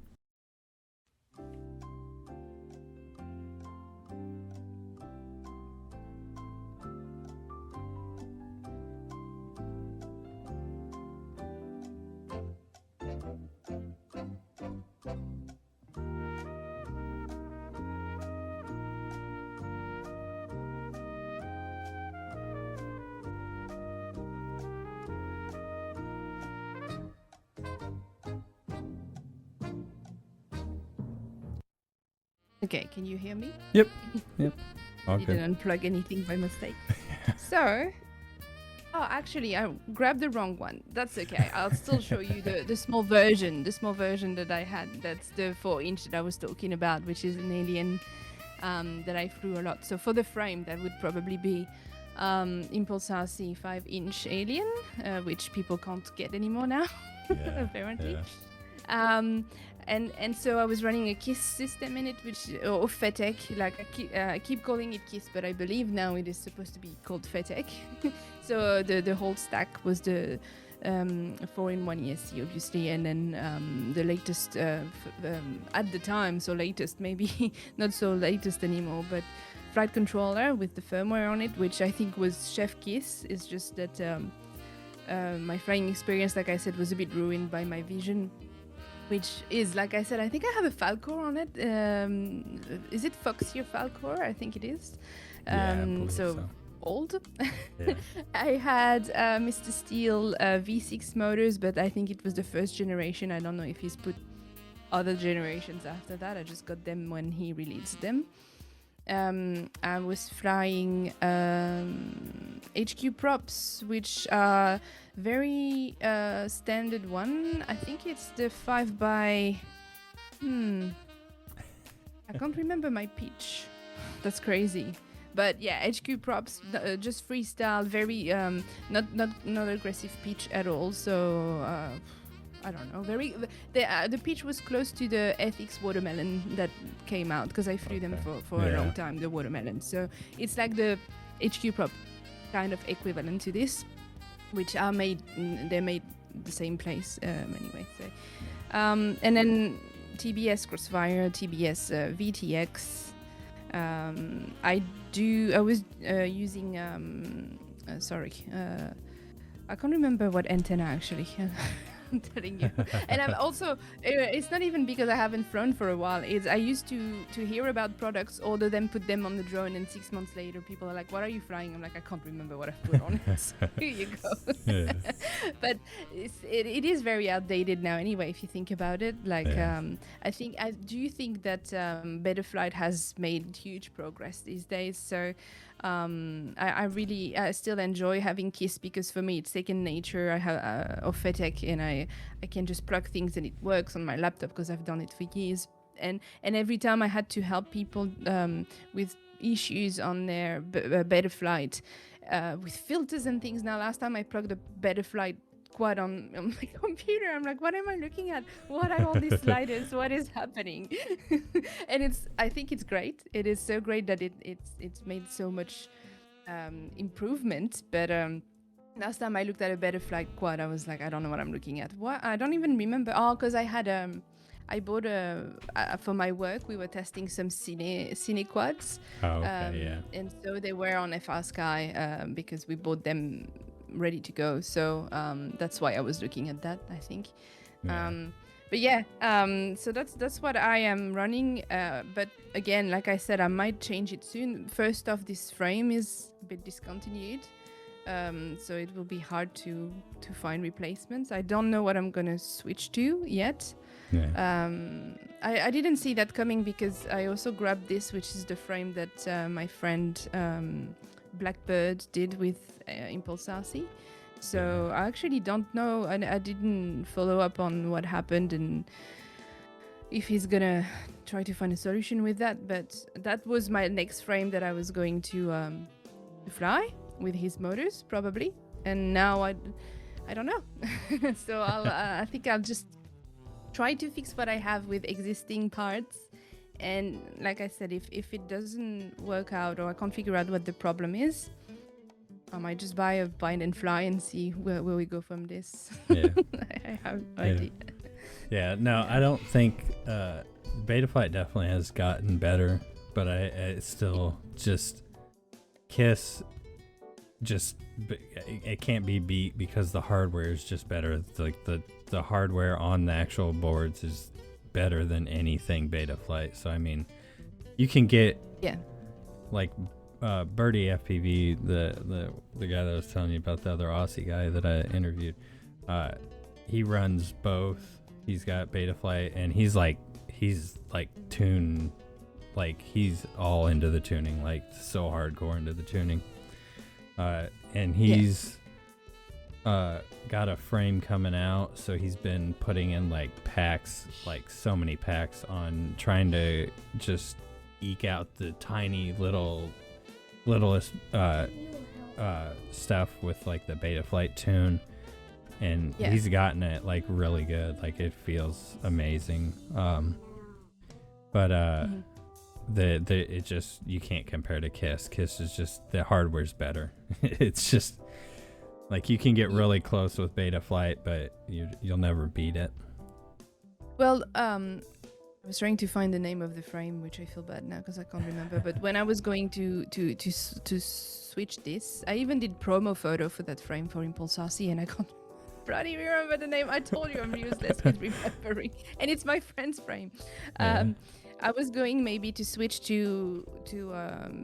Okay, can you hear me? Yep. All You good. didn't unplug anything by mistake. So, oh, actually, I grabbed the wrong one. That's okay. I'll still show you the small version. The small version that I had. That's the 4-inch that I was talking about, which is an alien that I flew a lot. So for the frame, that would probably be Impulsar C 5-inch alien, which people can't get anymore now, apparently. Yeah. And so I was running a KISS system in it, which or FETEC, like I keep calling it KISS, but I believe now it is supposed to be called FETEC. So the whole stack was the 4-in-1 ESC, obviously, and then the latest at the time, so latest, maybe not so latest anymore, but flight controller with the firmware on it, which I think was Chef KISS. It's just that my flying experience, like I said, was a bit ruined by my vision. Which is, like I said, I think I have a Falcor on it. Is it Foxier Falcor? I think it is. Yeah, I believe so. Old. Yeah. I had Mr. Steel V6 motors, but I think it was the first generation. I don't know if he's put other generations after that. I just got them when he released them. I was flying HQ props, which are very standard one. I think it's the 5x. I can't remember my pitch. That's crazy. But yeah, HQ props, just freestyle, very not aggressive pitch at all. So I don't know. The pitch was close to the FX watermelon that came out because I flew them for a long time. The watermelon. So it's like the HQ prop kind of equivalent to this, which they're made the same place anyway. So and then TBS Crossfire, TBS VTX. I was using I can't remember what antenna actually. I'm telling you. And I'm also, it's not even because I haven't flown for a while. It's I used to hear about products, order them, put them on the drone, and 6 months later, people are like, "What are you flying?" I'm like, "I can't remember what I've put on it." So here you go. Yeah. But it is very outdated now anyway, if you think about it. Like, do you think that Betaflight has made huge progress these days? So I still enjoy having KISS because for me it's second nature. I have of FETEC, and I can just plug things and it works on my laptop because I've done it for years. And every time I had to help people with issues on their Betaflight with filters and things. Now, last time I plugged a Betaflight quad on my computer, I'm like, what am I looking at? What are all these sliders? What is happening? And I think it's great. It is so great that it's made so much improvement. But last time I looked at a Betaflight quad, I was like, I don't know what I'm looking at. What? I don't even remember. Oh, because I had I bought for my work. We were testing some cine quads. Oh, okay, and so they were on FR Sky because we bought them ready to go. So that's why I was looking at that, I think. Yeah. But yeah, so that's what I am running. But again, like I said, I might change it soon. First off, this frame is a bit discontinued. So it will be hard to find replacements. I don't know what I'm gonna switch to yet. Yeah. I didn't see that coming because I also grabbed this, which is the frame that my friend Blackbird did with Impulse RC. So I actually don't know, and I didn't follow up on what happened and if he's gonna try to find a solution with that. But that was my next frame that I was going to fly with his motors probably. And now I don't know. So I think I'll just try to fix what I have with existing parts. And like I said, if it doesn't work out or I can't figure out what the problem is, I might just buy a bind and fly and see where we go from this. Yeah. I have no idea. Yeah, no, I don't think Betaflight definitely has gotten better, but I still just KISS it can't be beat because the hardware is just better. Like the hardware on the actual boards is better than anything Betaflight. So I mean, you can get like Birdie FPV, the guy that I was telling you about, the other Aussie guy that I interviewed. He runs both. He's got Betaflight, and he's like tune, like he's all into the tuning, like so hardcore into the tuning. And he's got a frame coming out, so he's been putting in like packs, like so many packs on trying to just eke out the tiny littlest stuff with like the Betaflight tune, and he's gotten it like really good, like it feels amazing. It just, you can't compare to KISS. KISS is just, the hardware's better. It's just like you can get really close with Betaflight, but you'll never beat it. Well, I was trying to find the name of the frame, which I feel bad now because I can't remember. But when I was going to switch this, I even did promo photo for that frame for Impulse RC, and I can't bloody remember the name. I told you I'm useless with remembering, and it's my friend's frame. I was going maybe to switch to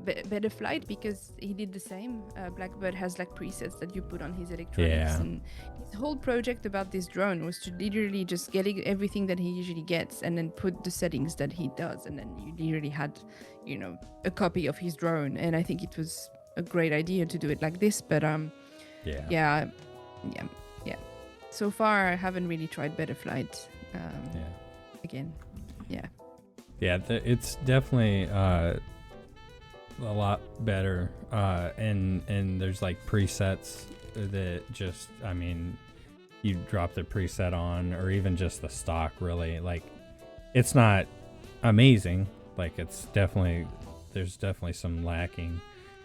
Betaflight because he did the same. Blackbird has like presets that you put on his electronics, and his whole project about this drone was to literally just get everything that he usually gets and then put the settings that he does, and then you literally had, a copy of his drone. And I think it was a great idea to do it like this. But yeah. So far, I haven't really tried Betaflight. Again, yeah. Yeah, it's definitely a lot better, and there's like presets that just, I mean, you drop the preset on, or even just the stock, really, like, it's not amazing, like there's definitely some lacking,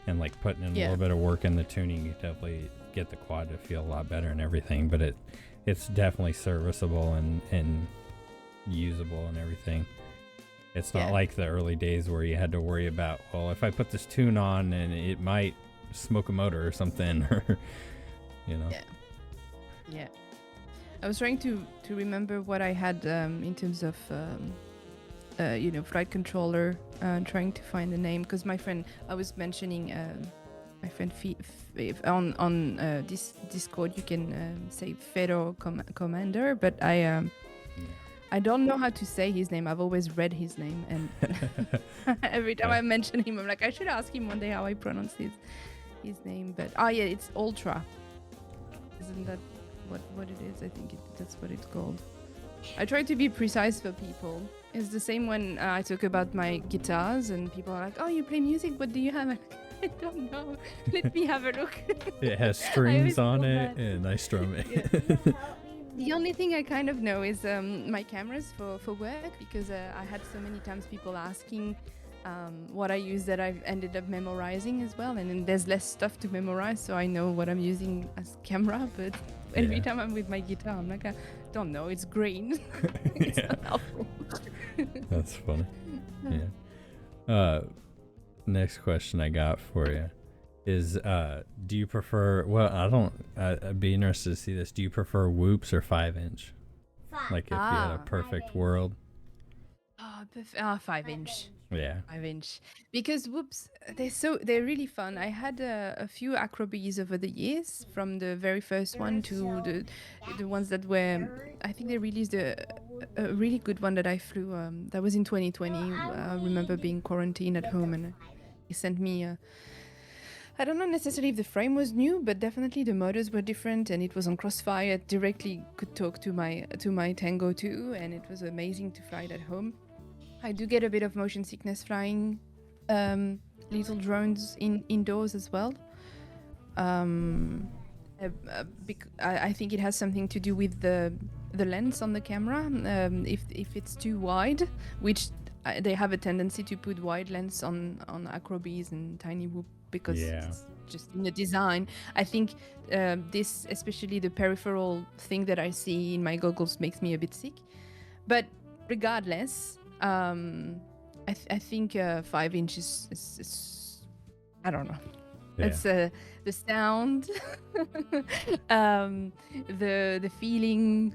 and like putting in a little bit of work in the tuning, you definitely get the quad to feel a lot better and everything, but it's definitely serviceable, and usable and everything. It's not Yeah. like the early days where you had to worry about, well, if I put this tune on and it might smoke a motor or something, or Yeah. Yeah. I was trying to remember what I had in terms of flight controller, trying to find the name, because my friend, I was mentioning my friend on this Discord, you can say Fero Commander, but I don't know how to say his name. I've always read his name, and every time I mention him, I'm like, I should ask him one day how I pronounce his name. But yeah, it's Ultra. Isn't that what it is? I think that's what it's called. I try to be precise for people. It's the same when I talk about my guitars, and people are like, "Oh, you play music? What do you have?" I'm like, I don't know. Let me have a look. it has strings on feel it, bad. and I strum it. The only thing I kind of know is my cameras for work, because I had so many times people asking what I use that I've ended up memorizing as well, and then there's less stuff to memorize, so I know what I'm using as camera, but every time I'm with my guitar, I'm like, I don't know, it's green. It's not helpful. That's funny. Yeah. Next question I got for you is, do you prefer, well, I'd be interested to see this. Do you prefer whoops or 5-inch? 5. Like if you had a perfect 5-inch. world? 5-inch. Yeah. 5-inch, because whoops, they're really fun. I had a few Acrobees over the years, from the very first one to the ones that were, I think they released a really good one that I flew, that was in 2020. I remember being quarantined at home, and he sent me I don't know necessarily if the frame was new, but definitely the motors were different, and it was on Crossfire. It directly could talk to my Tango 2, and it was amazing to fly it at home. I do get a bit of motion sickness flying little drones indoors as well. I think it has something to do with the lens on the camera. If it's too wide, which they have a tendency to put wide lens on Acrobees and Tiny Whoop, because it's just in the design. I think this, especially the peripheral thing that I see in my goggles, makes me a bit sick. But regardless, I think 5-inch is I don't know. Yeah. It's the sound, the feeling,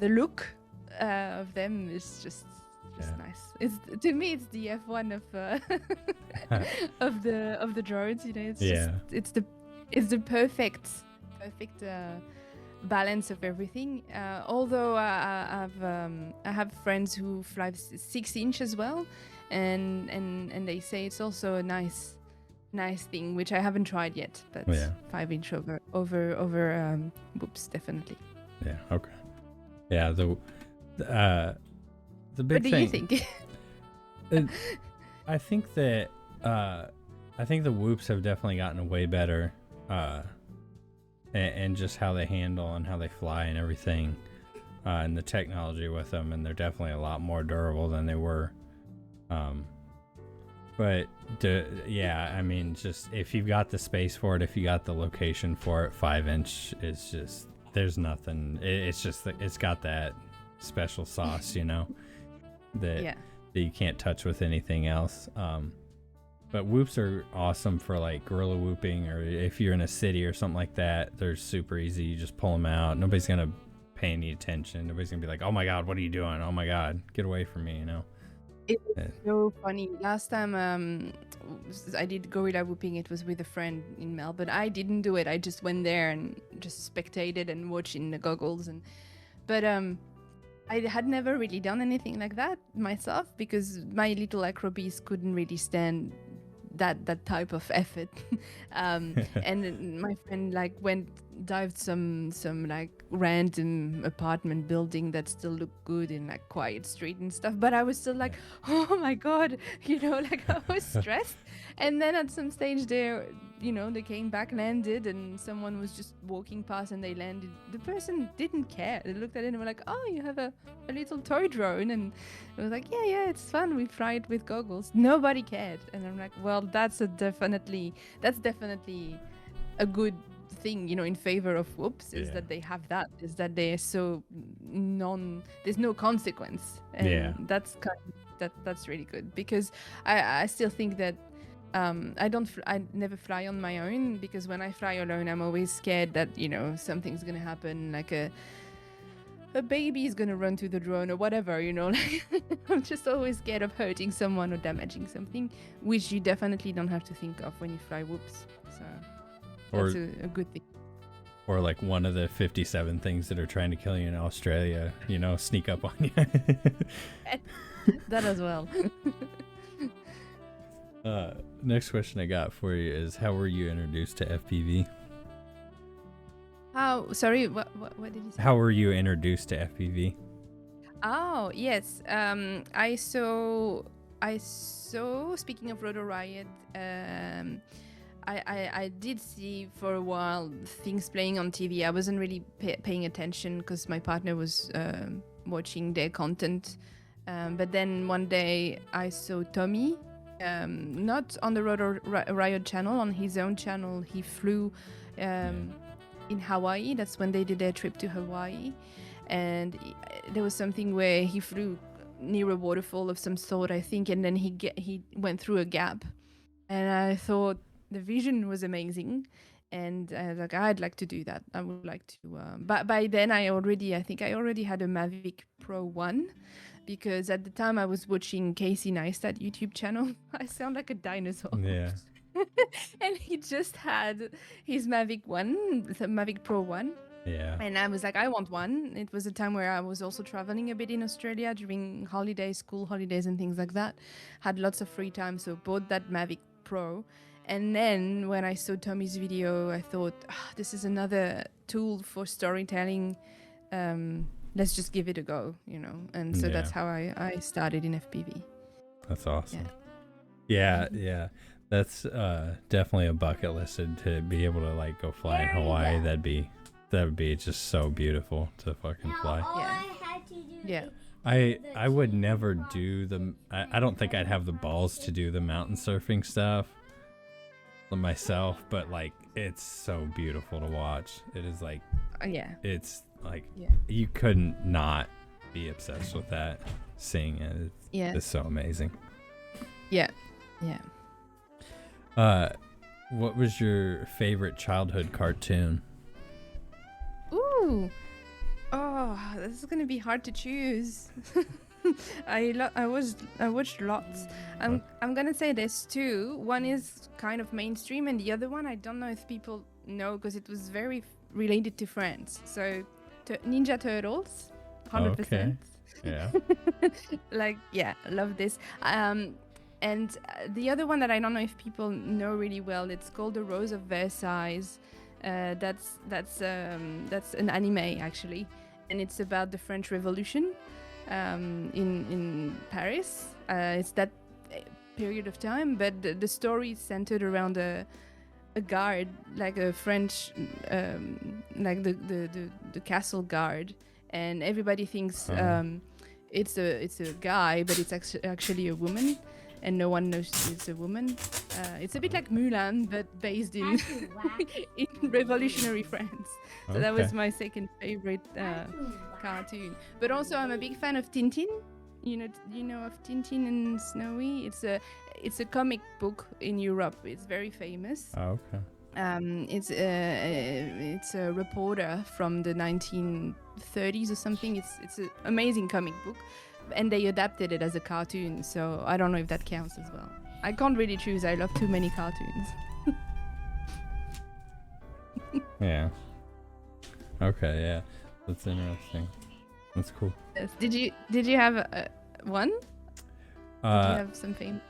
the look of them is just nice. It's, to me, it's the F1 of the drones. You know, it's just it's the perfect balance of everything. Although I have friends who fly 6-inch as well, and they say it's also a nice thing, which I haven't tried yet, but 5-inch over whoops, definitely. Yeah. Okay. Yeah. The big What do thing. you think? I think that I think the whoops have definitely gotten way better, and just how they handle and how they fly and everything, and the technology with them, and they're definitely a lot more durable than they were. But I mean, just if you've got the space for it, if you got the location for it, 5-inch is just, there's nothing. It's just that it's got that special sauce, you know, that you can't touch with anything else. But whoops are awesome for like gorilla whooping, or if you're in a city or something like that. They're super easy. You just pull them out. Nobody's gonna pay any attention. Nobody's gonna be like, "Oh my God, what are you doing? Oh my God, get away from me!" You know. It was so funny. Last time I did gorilla whooping, it was with a friend in Melbourne. I didn't do it. I just went there and just spectated and watched in the goggles. But I had never really done anything like that myself, because my little Acrobees couldn't really stand that type of effort. And my friend dived some like random apartment building that still looked good in like quiet street and stuff, but I was still like, oh my God, you know, like I was stressed. And then at some stage there, you know, they came back, landed, and someone was just walking past and they landed. The person didn't care. They looked at it and were like, oh, you have a little toy drone. And I was like, yeah, it's fun. We fly it with goggles. Nobody cared. And I'm like, well, that's definitely a good thing, in favor of whoops is that they have that, is that they're so there's no consequence, and that's really good, because I still think that I never fly on my own, because when I fly alone, I'm always scared that something's gonna happen, like a baby is gonna run through the drone or whatever, like I'm just always scared of hurting someone or damaging something, which you definitely don't have to think of when you fly whoops. So that's a good thing. Or like one of the 57 things that are trying to kill you in Australia, sneak up on you. That as well. Next question I got for you is, how were you introduced to FPV? Sorry, what did you say? How were you introduced to FPV? Oh, yes. I saw, speaking of Rotor Riot, I did see for a while things playing on TV. I wasn't really paying attention because my partner was watching their content. But then one day I saw Tommy, not on the Rotor Riot channel, on his own channel. He flew in Hawaii. That's when they did their trip to Hawaii. And there was something where he flew near a waterfall of some sort, I think, and then he went through a gap. And I thought the vision was amazing. And I was like, I'd like to do that. I would like to. But by then, I think I already had a Mavic Pro 1. Because at the time I was watching Casey Neistat YouTube channel. I sound like a dinosaur. Yeah. And he just had his Mavic 1, the Mavic Pro 1. Yeah. And I was like, I want one. It was a time where I was also traveling a bit in Australia during holidays, school holidays and things like that. Had lots of free time, so bought that Mavic Pro. And then when I saw Tommy's video, I thought, this is another tool for storytelling. Let's just give it a go, And so that's how I started in FPV. That's awesome. Yeah. That's definitely a bucket list to be able to like go fly in Hawaii. That would be just so beautiful to fucking fly. I would never do I don't think I'd have the balls to do the mountain surfing stuff myself, but like it's so beautiful to watch. It is like it's like you couldn't not be obsessed with that, seeing it. It's so amazing. What was your favorite childhood cartoon? Ooh, this is gonna be hard to choose. I watched lots. I'm gonna say there's two. One is kind of mainstream, and the other one I don't know if people know because it was very related to friends. So Ninja Turtles, 100%. Okay. Yeah. Love this. And the other one that I don't know if people know really well, it's called The Rose of Versailles. That's an anime actually, and it's about the French Revolution in Paris. It's that period of time, but the story is centered around a guard, like a French, like the castle guard, and everybody thinks it's a guy, but it's actually a woman. And no one knows it's a woman. It's a bit like Mulan, but based in in revolutionary France. So that was my second favorite cartoon. But also, I'm a big fan of Tintin. You know of Tintin and Snowy. It's a comic book in Europe. It's very famous. Oh, okay. It's a reporter from the 1930s or something. It's an amazing comic book. And they adapted it as a cartoon, so I don't know if that counts as well. I can't really choose. I love too many cartoons. Yeah. Okay. Yeah. That's interesting. That's cool. Yes. Did you have one? Did you have some fame?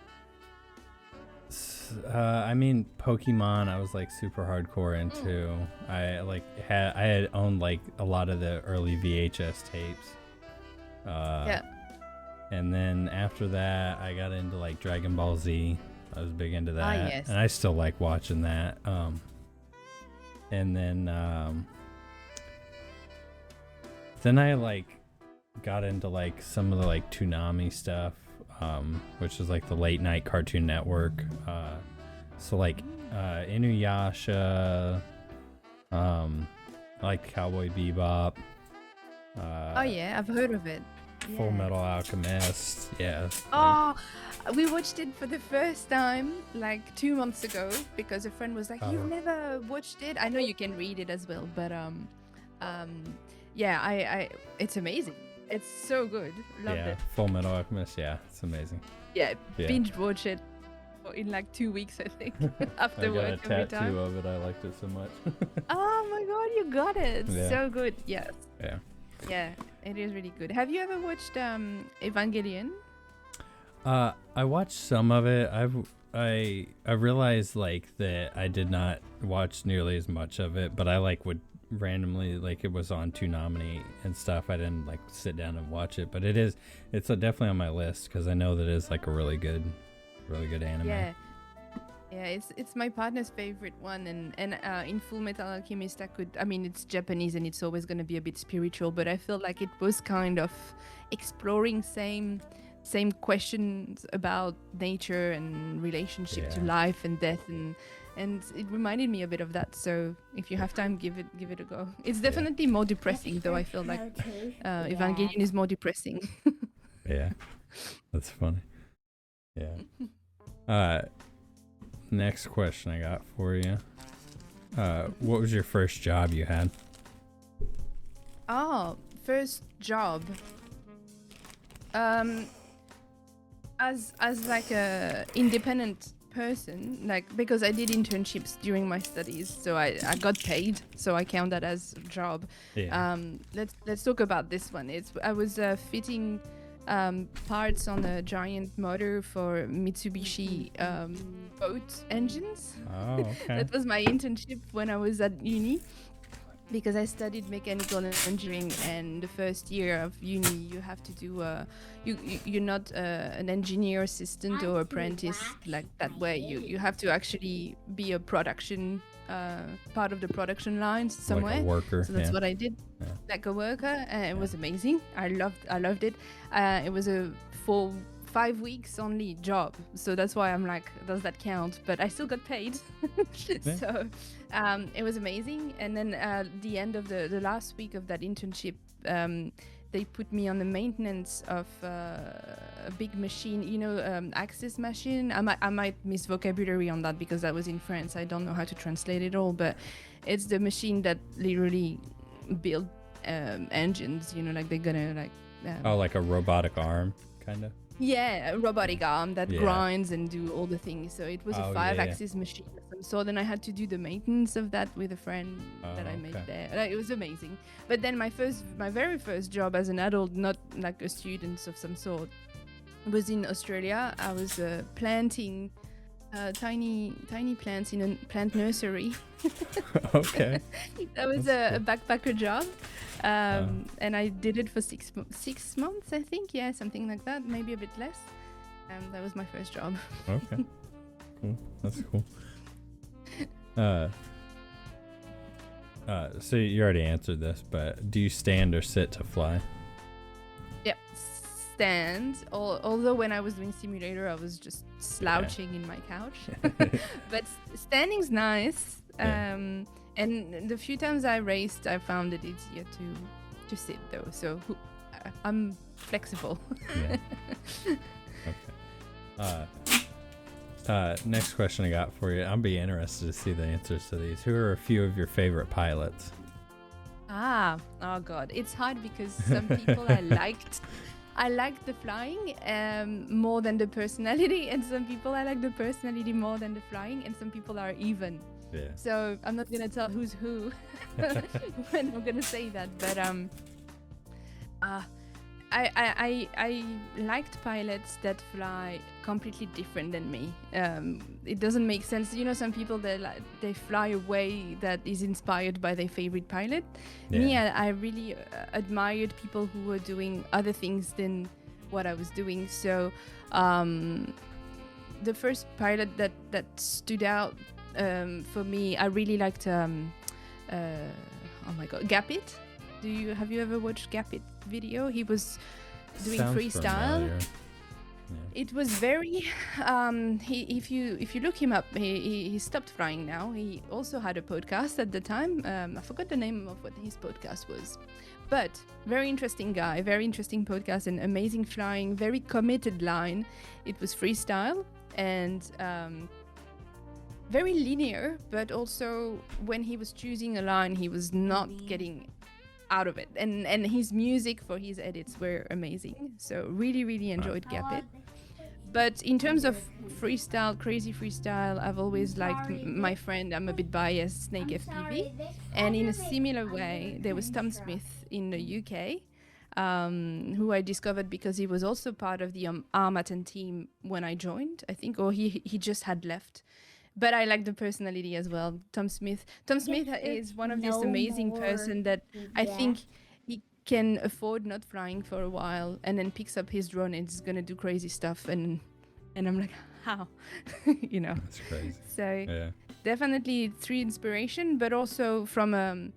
I mean, Pokemon. I was like super hardcore into. I had owned like a lot of the early VHS tapes. And then after that, I got into like Dragon Ball Z. I was big into that. Yes. And I still like watching that. And then I like got into like some of the like Toonami stuff, which is like the late night Cartoon Network. So like Inuyasha, I like Cowboy Bebop. Oh yeah, I've heard of it. Full Yeah. Metal Alchemist. Yeah. Oh, we watched it for the first time like 2 months ago because a friend was like, Oh. "You've never watched it?" I know you can read it as well, but yeah, I it's amazing. It's so good. Loved Yeah. it. Full Metal Alchemist. Yeah, it's amazing. Yeah, Yeah. binge watch it in like 2 weeks, I think. I After got a work every tattoo time. of it. I liked it so much. Oh my god, you got it! Yeah. So good. Yes. Yeah. Yeah, it is really good. Have you ever watched Evangelion? I watched some of it. I realized like that I did not watch nearly as much of it, but I like would randomly, like, it was on Toonami and stuff. I didn't like sit down and watch it, but it's definitely on my list because I know that it's like a really good anime. Yeah. Yeah, it's my partner's favorite one, and in Full Metal Alchemist, it's Japanese and it's always going to be a bit spiritual, but I feel like it was kind of exploring same questions about nature and relationship to Yeah. life and death, and it reminded me a bit of that. So if you have time, give it a go. It's definitely more depressing, though. I feel like Evangelion is more depressing. Yeah, that's funny. Yeah. Next question I got for you. What was your first job you had? Oh, first job. As like a independent person, like, because I did internships during my studies, so I got paid, so I count that as a job. Yeah. Let's talk about this one. I was fitting parts on a giant motor for Mitsubishi boat engines. Oh, okay. That was my internship when I was at uni, because I studied mechanical engineering, and the first year of uni you have to do you're not an engineer assistant or apprentice like that, where you have to actually be a production part of the production lines somewhere. Like a worker. So that's yeah. what I did, like a worker, and it was amazing. I loved it. It was a full 5 weeks only job, so that's why I'm like, does that count? But I still got paid. So it was amazing. And then the end of the last week of that internship, they put me on the maintenance of a big machine, access machine. I might miss vocabulary on that because that was in France. I don't know how to translate it all, but it's the machine that literally build engines, like they're gonna like like a robotic arm, kind of. yeah, a robotic arm that Yeah. grinds and do all the things. So it was Oh, a yeah, 5-axis machine of some sort, and I had to do the maintenance of that with a friend that I made okay. there. Like, it was amazing. But then my very first job as an adult, not like a student of some sort, was in Australia. I was planting tiny plants in a plant nursery. Okay. That was That's a backpacker job, and I did it for 6 months, I think. Yeah, something like that, maybe a bit less. That was my first job. Okay. Cool. That's cool. So you already answered this, but do you stand or sit to fly? Yep, stand. Although when I was doing simulator, I was just slouching in my couch. But standing's nice. Yeah. And the few times I raced, I found it easier to sit though. So I'm flexible. Yeah. Okay. Next question I got for you. I'll be interested to see the answers to these. Who are a few of your favorite pilots? Oh god, it's hard because some people I liked the flying more than the personality, and some people I like the personality more than the flying, and some people are even. Yeah. So I'm not gonna tell who's who when I'm gonna say that, but I liked pilots that fly completely different than me. It doesn't make sense. Some people they fly a way that is inspired by their favorite pilot. Yeah. Me, I really admired people who were doing other things than what I was doing. So the first pilot that stood out for me, I really liked oh my god, Gapit. Have you ever watched Gapit video? He was doing Sounds freestyle. familiar. It was very. If you look him up, he stopped flying now. He also had a podcast at the time. I forgot the name of what his podcast was, but very interesting guy, very interesting podcast, and amazing flying, very committed line. It was freestyle and very linear, but also when he was choosing a line, he was not getting out of it, and his music for his edits were amazing. So really enjoyed Gapit. But in terms of freestyle, crazy freestyle, I've always liked my friend, I'm a bit biased, Snake FPV. And in a similar way, there was Tom Smith in the UK, who I discovered because he was also part of the Armaten team when I joined, I think, or he just had left. But I like the personality as well. Tom Smith is one of these amazing person that I think he can afford not flying for a while and then picks up his drone and is gonna do crazy stuff, and I'm like, how? You know. That's crazy. So definitely through inspiration, but also from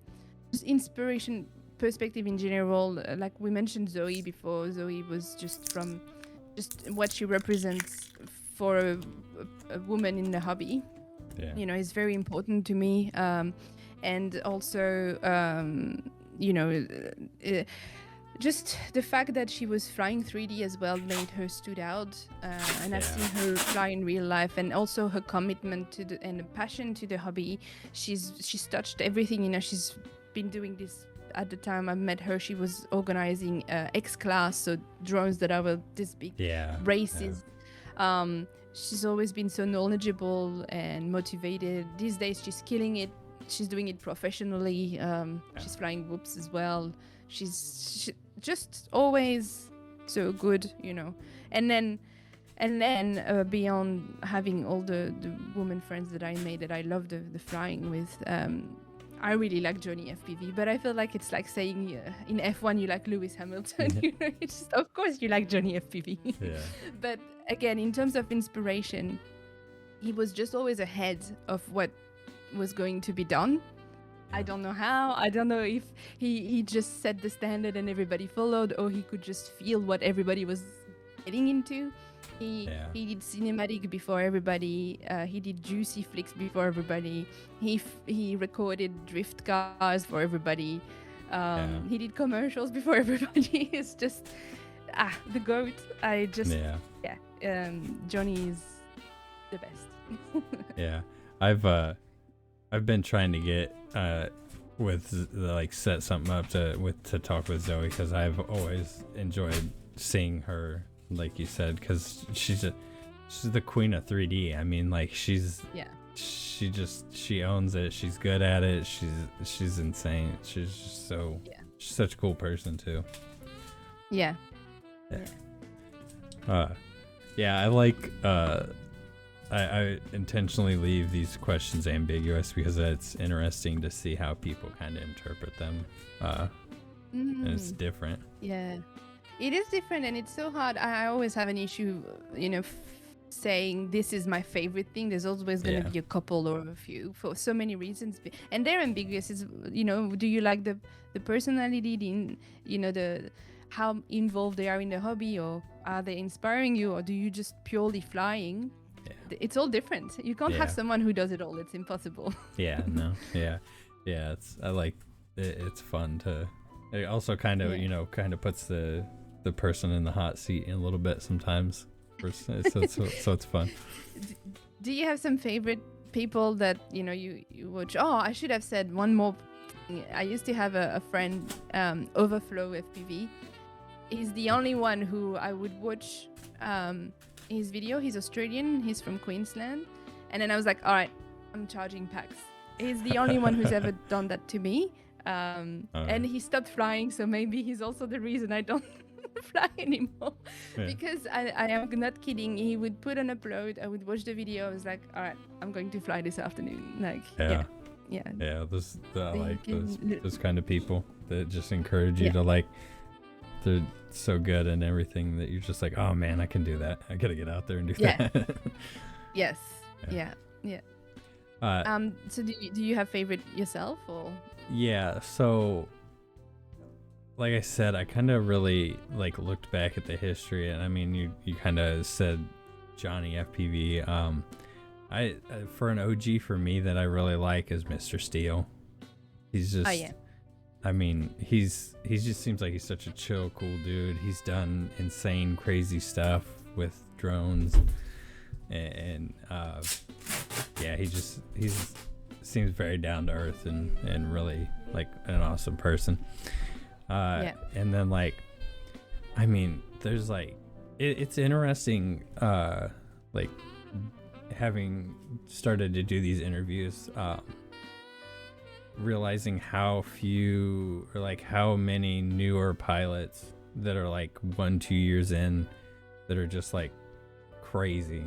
just inspiration perspective in general. Like we mentioned Zoe before. Zoe was just from what she represents for a woman in the hobby. You know, is very important to me. And also, just the fact that she was flying 3D as well made her stood out. And I've seen her fly in real life, and also her commitment to and the passion to the hobby. She's touched everything. You know, she's been doing this. At the time I met her, she was organizing X class, so drones that are this big races. She's always been so knowledgeable and motivated. These days she's killing it. She's doing it professionally. She's flying whoops as well. She's just always so good, you know. And then beyond having all the women friends that I made that I love the flying with, I really like Johnny FPV, but I feel like it's like saying in F1 you like Lewis Hamilton. You know, it's just, of course you like Johnny FPV. But again, in terms of inspiration, he was just always ahead of what was going to be done. I don't know how. I don't know if he just set the standard and everybody followed, or he could just feel what everybody was getting into. He did cinematic before everybody. He did juicy flicks before everybody. He recorded drift cars for everybody. He did commercials before everybody. It's just the GOAT. I just Johnny is the best. I've been trying to get set something up to talk with Zoe, because I've always enjoyed seeing her, like you said, because she's the queen of 3D. I mean, like she owns it. She's good at it. She's insane. She's just she's such a cool person too. I like I intentionally leave these questions ambiguous because it's interesting to see how people kind of interpret them. And it's different. Yeah. It is different, and it's so hard. I always have an issue, you know, saying this is my favorite thing. There's always going to be a couple or a few for so many reasons, and they're ambiguous. It's, you know, do you like the personality, the how involved they are in the hobby, or are they inspiring you, or do you just purely flying? It's all different. You can't have someone who does it all. It's impossible. I like it. It's fun to. It also kind of puts the person in the hot seat in a little bit sometimes. So it's fun. Do you have some favorite people that you watch? Oh, I should have said one more thing. I used to have a friend, Overflow FPV. He's the only one who I would watch his video. He's Australian. He's from Queensland. And then I was like, all right, I'm charging packs. He's the only one who's ever done that to me. And he stopped flying, so maybe he's also the reason I don't fly anymore. Because I am not kidding. He would put an upload, I would watch the video, I was like, all right, I'm going to fly this afternoon. Like those kind of people that just encourage you to, like, they're so good and everything that you're just like, oh man, I can do that. I gotta get out there and do that. Yes. So do you have favorite yourself, or? Yeah, so like I said, I kind of really like looked back at the history, and I mean, you kind of said Johnny FPV. I for an OG for me that I really like is Mr. Steele. He's just, Oh yeah. I mean, he just seems like he's such a chill, cool dude. He's done insane, crazy stuff with drones, and yeah, he seems very down to earth and really like an awesome person. Yeah. And then like, I mean, there's like, it's interesting, like having started to do these interviews, realizing how few or like how many newer pilots that are like 1-2 years in that are just like crazy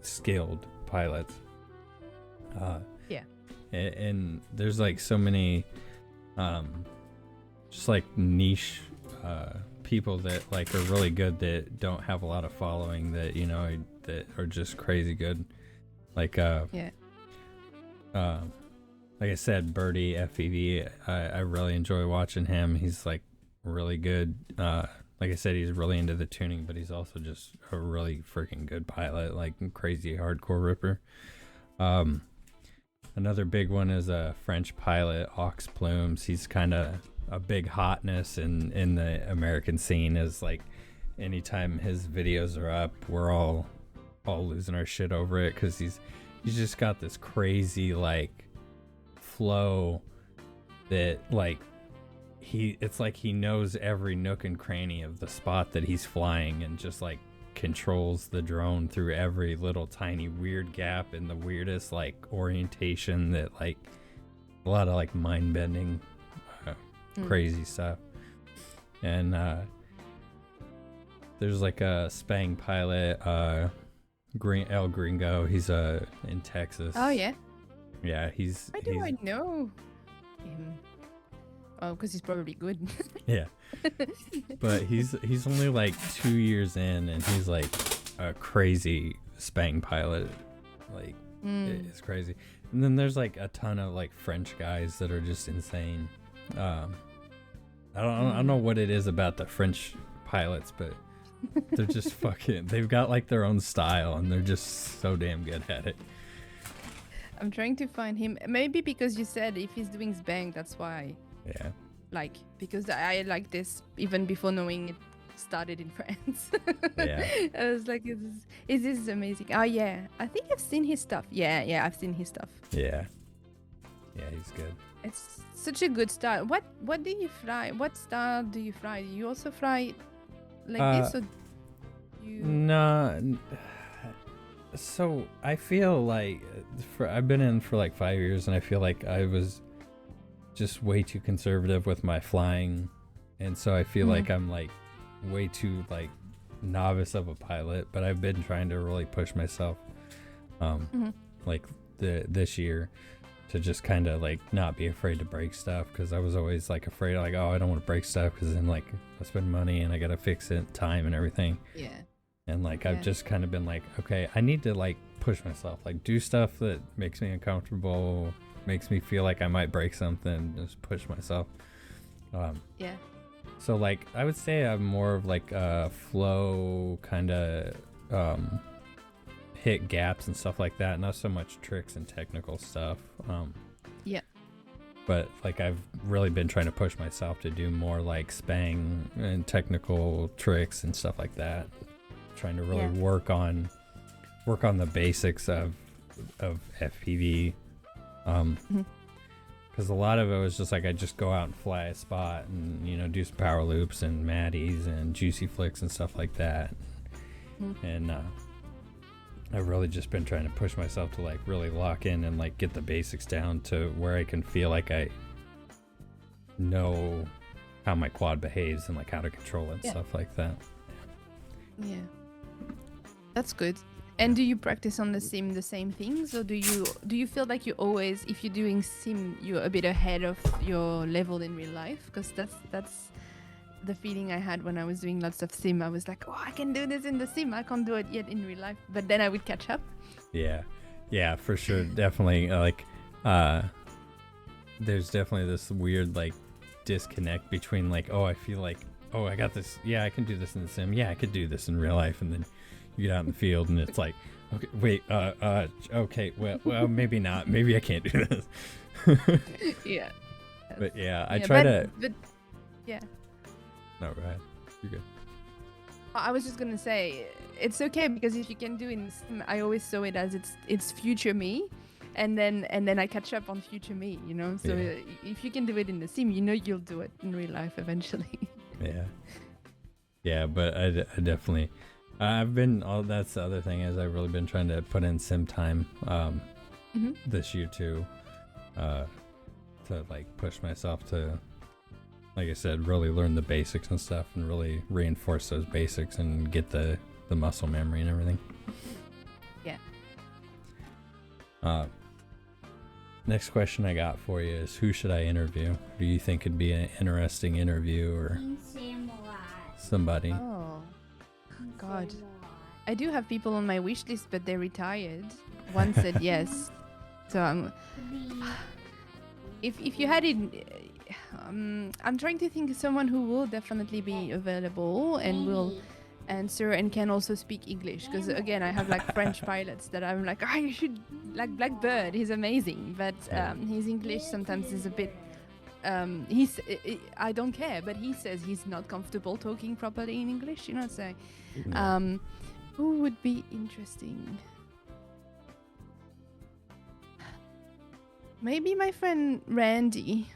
skilled pilots. Yeah. And there's like so many just like niche people that like are really good that don't have a lot of following, that you know, that are just crazy good, like like I said, Birdie FPV, I really enjoy watching him. He's like really good. Like I said, he's really into the tuning, but he's also just a really freaking good pilot, like crazy hardcore ripper. Another big one is a French pilot, Ox Plumes. He's kind of a big hotness in the American scene. Is like anytime his videos are up, we're all losing our shit over it, because he's just got this crazy like flow that like it's like he knows every nook and cranny of the spot that he's flying, and just like controls the drone through every little tiny weird gap in the weirdest like orientation, that like a lot of like mind bending crazy stuff. And there's like a Spang pilot, El Gringo. He's in Texas. Oh yeah. Yeah, Why do I know him? Oh, because he's probably good. Yeah. But he's only like 2 years in, and he's like a crazy Spang pilot. Like it's crazy. And then there's like a ton of like French guys that are just insane. I don't know what it is about the French pilots, but they're just fucking, they've got like their own style, and they're just so damn good at it. I'm trying to find him. Maybe because you said if he's doing Spang, that's why. Yeah. Like, because I like this even before knowing it started in France. Yeah. I was like, is this amazing? Oh yeah, I think I've seen his stuff. Yeah, I've seen his stuff. Yeah. Yeah, he's good. It's such a good style. What do you fly? What style do you fly? Do you also fly like this, or you? No. So I feel like I've been in for like 5 years, and I feel like I was just way too conservative with my flying, and so I feel like I'm like way too like novice of a pilot. But I've been trying to really push myself, like this year, to just kind of like not be afraid to break stuff, because I was always like afraid, like, oh, I don't want to break stuff because then like I spend money and I gotta fix it, time and everything. Yeah. And like I've just kind of been like, okay, I need to like push myself, like do stuff that makes me uncomfortable, makes me feel like I might break something, just push myself. Yeah. So like I would say I'm more of like a flow kind of hit gaps and stuff like that, not so much tricks and technical stuff. Yeah. But like I've really been trying to push myself to do more like Spang and technical tricks and stuff like that. Trying to really work on the basics of FPV, because a lot of it was just like I just go out and fly a spot and, you know, do some power loops and Maddies and juicy flicks and stuff like that. And I've really just been trying to push myself to like really lock in and like get the basics down to where I can feel like I know how my quad behaves and like how to control it and stuff like that. Yeah. That's good. And do you practice on the sim the same things, or do you feel like you always, if you're doing sim, you're a bit ahead of your level in real life? Because that's the feeling I had when I was doing lots of sim. I was like, oh, I can do this in the sim, I can't do it yet in real life, but then I would catch up. Yeah, for sure. Definitely like there's definitely this weird like disconnect between like, oh, I feel like, oh, I got this. Yeah, I can do this in the sim. Yeah, I could do this in real life. And then you get out in the field and it's like, okay, wait, okay, well, maybe not. Maybe I can't do this. Yeah. But yeah, I Yeah, try but yeah. No, go ahead. You're good. I was just gonna say it's okay because if you can do it in the sim, I always saw it as it's future me, and then I catch up on future me, you know. So if you can do it in the sim, you know you'll do it in real life eventually. Yeah, but I definitely I've been that's the other thing is I've really been trying to put in sim time this year too, to like push myself to, like I said, really learn the basics and stuff and really reinforce those basics and get the muscle memory and everything. Yeah. Next question I got for you is, who should I interview? Do you think it'd be an interesting interview or somebody? Oh, God. I do have people on my wish list, but they're retired. One said yes. So if you had it, I'm trying to think of someone who will definitely be available and will answer and can also speak English, because again I have like French pilots that I'm like, oh, you should like Blackbird, he's amazing, but his English sometimes is a bit I don't care, but he says he's not comfortable talking properly in English, you know. So who would be interesting? Maybe my friend Randy.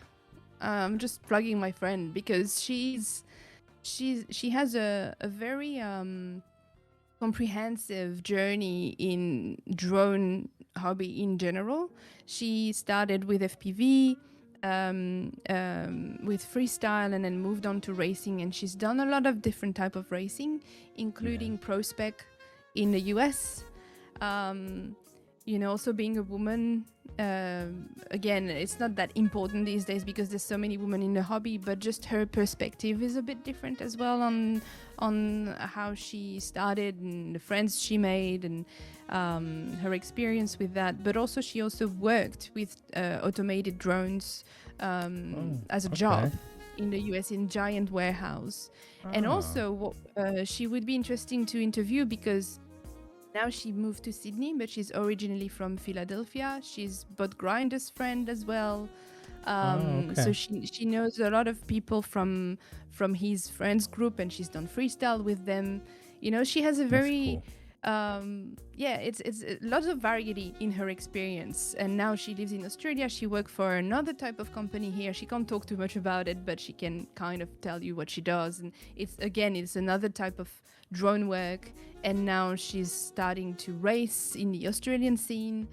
I'm just plugging my friend because she has a very comprehensive journey in drone hobby in general. She started with FPV, with freestyle, and then moved on to racing, and she's done a lot of different type of racing, including pro spec in the US. You know, also being a woman, again, it's not that important these days because there's so many women in the hobby, but just her perspective is a bit different as well on how she started and the friends she made and her experience with that. But also she also worked with automated drones as a job in the US in giant warehouse. And also she would be interesting to interview because now she moved to Sydney, but she's originally from Philadelphia. She's Bud Grinder's friend as well. So she knows a lot of people from his friends group, and she's done freestyle with them. You know, she has a very it's lots of variety in her experience. And now she lives in Australia. She worked for another type of company here. She can't talk too much about it, but she can kind of tell you what she does. And it's another type of drone work. And now she's starting to race in the Australian scene.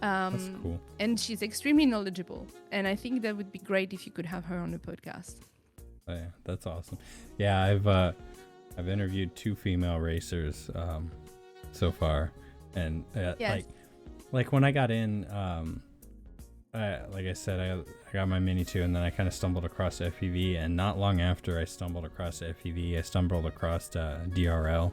That's cool. And she's extremely knowledgeable. And I think that would be great if you could have her on the podcast. Oh, yeah, that's awesome. Yeah, I've interviewed 2 female racers so far, and yes. like when I got in, like I said, I got my Mini 2, and then I kind of stumbled across FPV, and not long after I stumbled across FPV, I stumbled across DRL,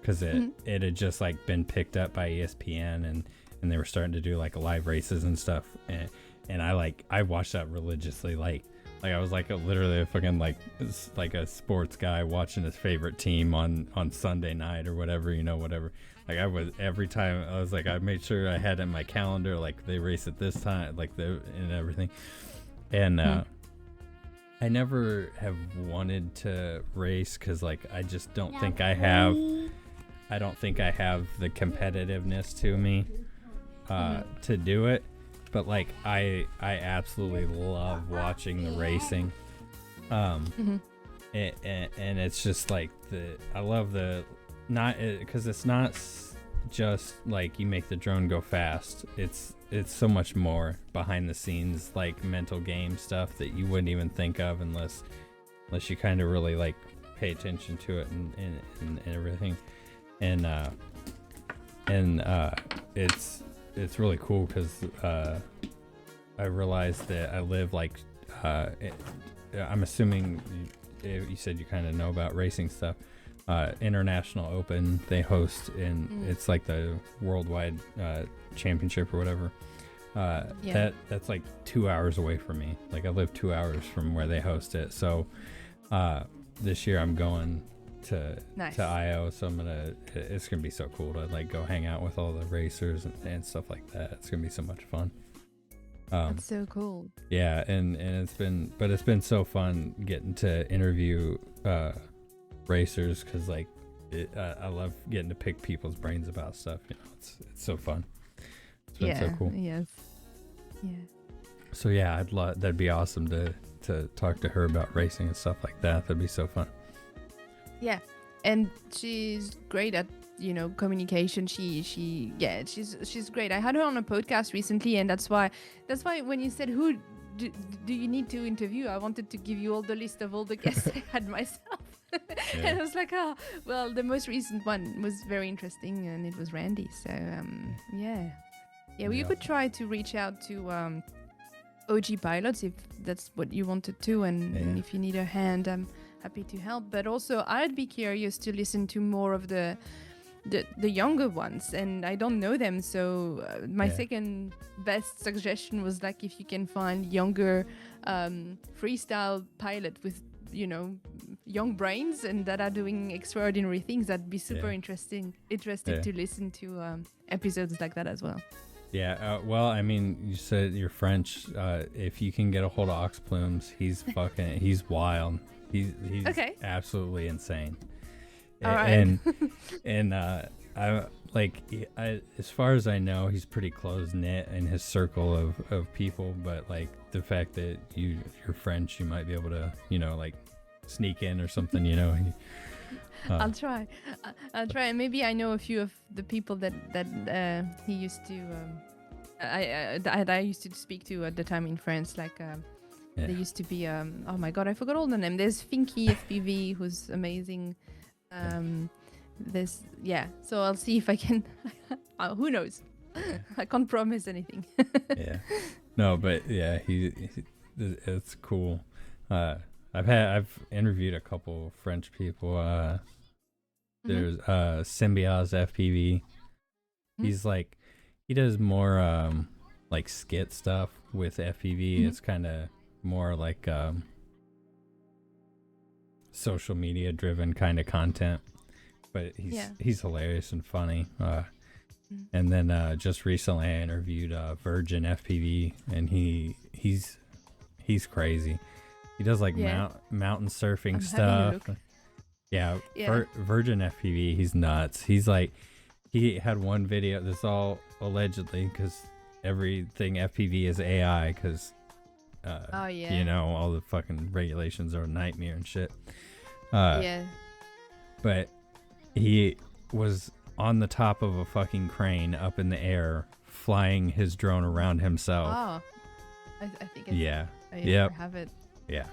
because it had just like been picked up by ESPN, and they were starting to do like live races and stuff, and I watched that religiously, like I was like literally a fucking like a sports guy watching his favorite team on Sunday night or whatever, you know, whatever. Like I was, every time I was like, I made sure I had in my calendar, like they race at this time, like and everything. And I never have wanted to race because like I just don't think I have the competitiveness to me to do it. But like I absolutely love watching the racing, and it's just like I love not because it's not just like you make the drone go fast. It's so much more behind the scenes, like mental game stuff that you wouldn't even think of unless you kind of really like pay attention to it and everything, and it's really cool because I realized that I live like I'm assuming you said you kind of know about racing stuff. International Open they host, and it's like the worldwide championship or whatever. That's like 2 hours away from me. Like I live 2 hours from where they host it. So this year I'm going to IO, so it's gonna be so cool to like go hang out with all the racers and stuff like that. It's gonna be so much fun. That's so cool. Yeah, and it's been so fun getting to interview racers, because like I love getting to pick people's brains about stuff. You know, it's so fun. It's been so cool. Yes. Yeah. So yeah, that'd be awesome to talk to her about racing and stuff like that. That'd be so fun. Yeah, and she's great at communication. She's great. I had her on a podcast recently, and that's why when you said who do you need to interview, I wanted to give you all the list of all the guests I had myself. Yeah. And I was like, well, the most recent one was very interesting, and it was Randy. So yeah. Well, you could try to reach out to OG pilots if that's what you wanted to, and if you need a hand, I'm happy to help. But also, I'd be curious to listen to more of the younger ones, and I don't know them. So my second best suggestion was like, if you can find younger freestyle pilot with young brains and that are doing extraordinary things, that'd be super interesting to listen to episodes like that as well. Yeah, well, I mean, you said you're French. If you can get a hold of Ox Plumes, he's wild. He's absolutely insane. All right. And as far as I know, he's pretty close knit in his circle of people. But like the fact that you're French, you might be able to like sneak in or something. I'll try. And maybe I know a few of the people that he used to. I used to speak to at the time in France. Like there used to be. Oh my God, I forgot all the name. There's Finky FPV, who's amazing. So I'll see if I can. Who knows? I can't promise anything. Yeah. No, but yeah, it's cool. I've interviewed a couple French people. There's Symbiaz FPV. He's like, he does more like skit stuff with FPV. It's kind of more like social media driven kind of content, but he's hilarious and funny. And then just recently I interviewed Virgin FPV, and he's crazy. He does like mountain surfing stuff. Yeah. Virgin FPV, he's nuts. He's like, he had one video, this all allegedly, because everything FPV is AI, because all the fucking regulations are a nightmare and shit. But he was on the top of a fucking crane up in the air, flying his drone around himself. Oh, I think I have it. Yeah.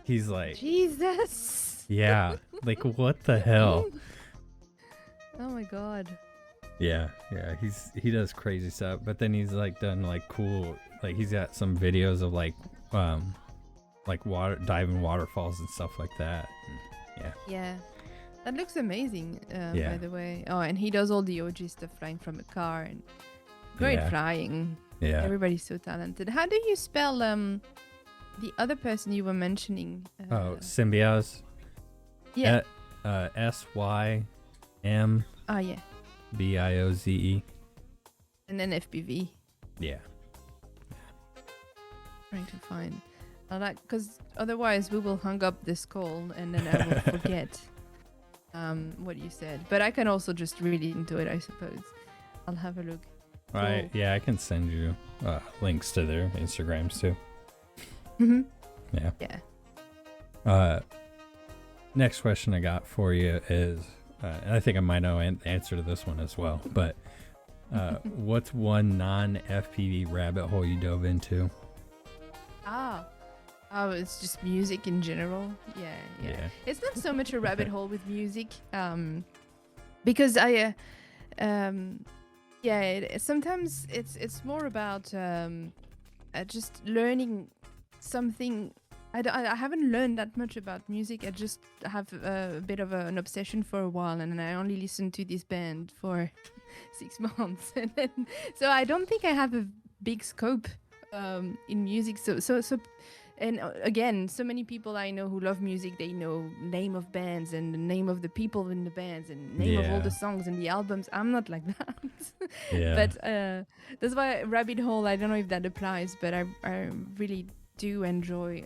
He's like, Jesus. Yeah. Like, what the hell? Oh my God. Yeah. He does crazy stuff, but then he's like done like cool, like he's got some videos of like diving waterfalls and stuff like that. Yeah. That looks amazing, by the way. Oh, and he does all the OG stuff, flying from a car and great flying. Yeah. Everybody's so talented. How do you spell the other person you were mentioning? Symbiaz. Yeah. SYMBIOZE. And then FPV. Yeah. Trying to find. Because otherwise we will hang up this call and then I will forget what you said. But I can also just read into it, I suppose. I'll have a look. All right. Yeah, I can send you links to their Instagrams too. Mm-hmm. Yeah. Next question I got for you is, and I think I might know the answer to this one as well, but what's one non-FPV rabbit hole you dove into? Oh, it's just music in general. Yeah. It's not so much a rabbit hole with music, because sometimes it's more about just learning something. I haven't learned that much about music. I just have a bit of an obsession for a while, and I only listened to this band for 6 months. And then, so I don't think I have a big scope in music. And again, so many people I know who love music, they know name of bands and the name of the people in the bands and name of all the songs and the albums. I'm not like that. But that's why rabbit hole, I don't know if that applies, but I really do enjoy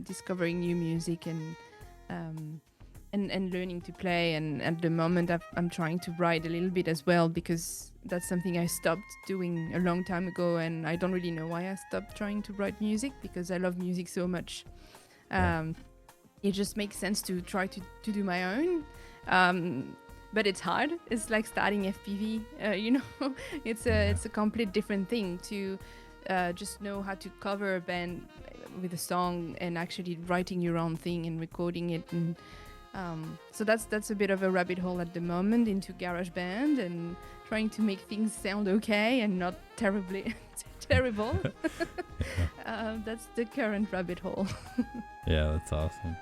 discovering new music and learning to play. And at the moment I'm trying to write a little bit as well, because that's something I stopped doing a long time ago, and I don't really know why I stopped trying to write music, because I love music so much. It just makes sense to try to do my own, but it's hard. It's like starting FPV, it's a complete different thing to just know how to cover a band with a song and actually writing your own thing and recording it. And so that's a bit of a rabbit hole at the moment into GarageBand and trying to make things sound okay and not terribly terrible. That's the current rabbit hole. Yeah, that's awesome.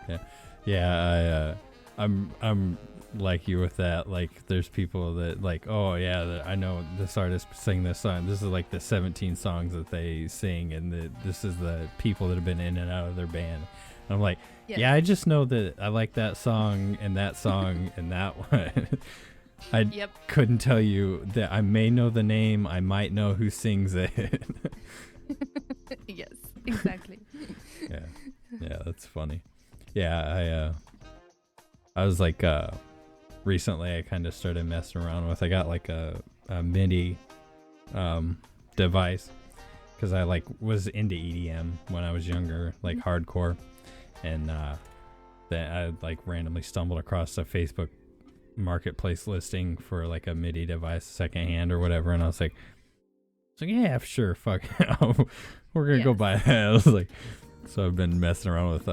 Yeah. I'm like you with that. Like, there's people that like, oh yeah, I know this artist sang this song. This is like the 17 songs that they sing, and this is the people that have been in and out of their band. And I'm like, yeah, I just know that I like that song and that song and that one. I couldn't tell you that. I may know the name. I might know who sings it. Yes, exactly. Yeah, that's funny. Yeah, I was like, recently I kind of started messing around with. I got like a MIDI device, because I like was into EDM when I was younger, like hardcore, and then I like randomly stumbled across a Facebook marketplace listing for like a MIDI device secondhand or whatever, and I was like yeah, sure, fuck it. We're gonna go buy that. I was like, so I've been messing around with